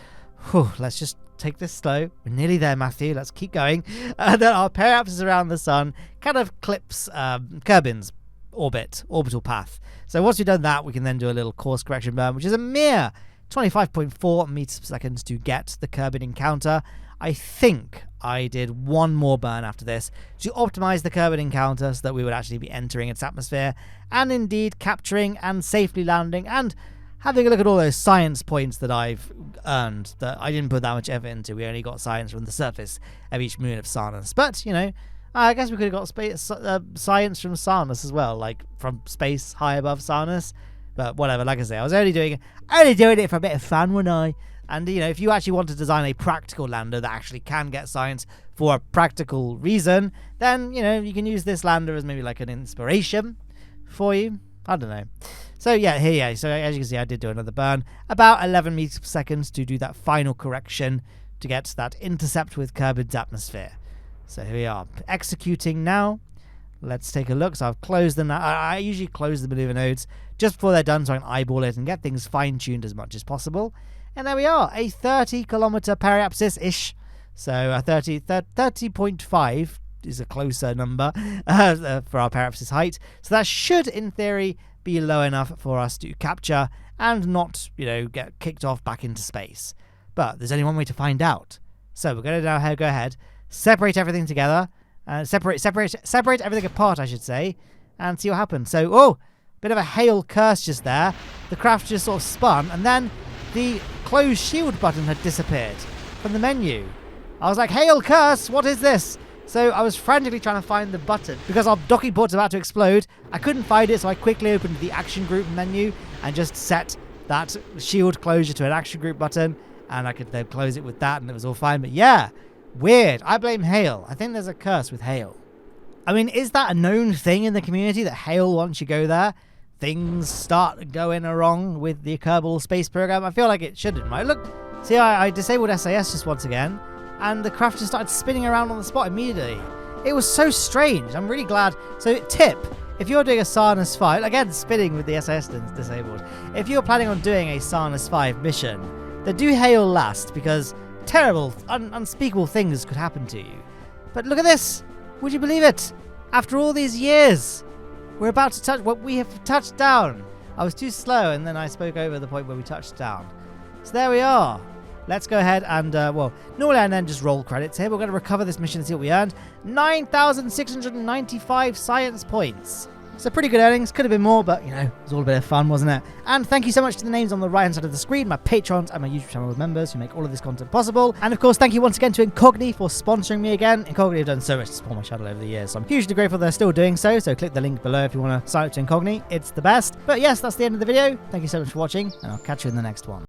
let's just take this slow. We're nearly there, Matthew. Let's keep going. Then our periapsis around the sun kind of clips Kerbin's orbital path. So once we've done that, we can then do a little course correction burn, which is a mere 25.4 meters per second to get the Kerbin encounter. I think I did one more burn after this to optimize the Kerbin encounter so that we would actually be entering its atmosphere and indeed capturing and safely landing and having a look at all those science points that I've earned that I didn't put that much effort into. We only got science from the surface of each moon of Sarnus. But, you know, I guess we could have got science from Sarnus as well, like from space high above Sarnus. But whatever, like I say, I was only doing it for a bit of fun, wasn't I? And, you know, if you actually want to design a practical lander that actually can get science for a practical reason, then, you know, you can use this lander as maybe like an inspiration for you. I don't know. So yeah, here, so as you can see, I did do another burn, about 11 meters per second to do that final correction to get that intercept with Kerbin's atmosphere. So here we are, executing now. Let's take a look. So I've closed them now. I usually close the maneuver nodes just before they're done so I can eyeball it and get things fine-tuned as much as possible. And there we are, a 30-kilometer periapsis-ish. So a 30.5 is a closer number for our periapsis height. So that should, in theory, be low enough for us to capture and not, you know, get kicked off back into space. But there's only one way to find out. So we're going to now go ahead, separate everything together, separate everything apart, I should say, and see what happens. So, bit of a Hale curse just there. The craft just sort of spun, and then the close shield button had disappeared from the menu. I was like, Hale curse, what is this? So I was frantically trying to find the button because our docking port's about to explode. I couldn't find it, so I quickly opened the action group menu and just set that shield closure to an action group button, and I could then close it with that, and it was all fine. But yeah, weird. I blame Hale. I think there's a curse with Hale. I mean, is that a known thing in the community that Hale, once you go there, things start going wrong with the Kerbal space program? I feel like it shouldn't, right? Look, see, I disabled SAS just once again, and the craft just started spinning around on the spot immediately. It was so strange. I'm really glad. So, tip, if you're doing a Sarnus 5, again, spinning with the SAS disabled, if you're planning on doing a Sarnus 5 mission, then do Hale last, because terrible, unspeakable things could happen to you. But look at this. Would you believe it? After all these years, we're about to touch what we have touched down. I was too slow, and then I spoke over the point where we touched down. So there we are. Let's go ahead and, normally I then just roll credits here. We're going to recover this mission and see what we earned. 9,695 science points. So pretty good earnings. Could have been more, but, you know, it was all a bit of fun, wasn't it? And thank you so much to the names on the right-hand side of the screen, my patrons and my YouTube channel members who make all of this content possible. And, of course, thank you once again to Incogni for sponsoring me again. Incogni have done so much to support my channel over the years, so I'm hugely grateful they're still doing so. So click the link below if you want to sign up to Incogni. It's the best. But, yes, that's the end of the video. Thank you so much for watching, and I'll catch you in the next one.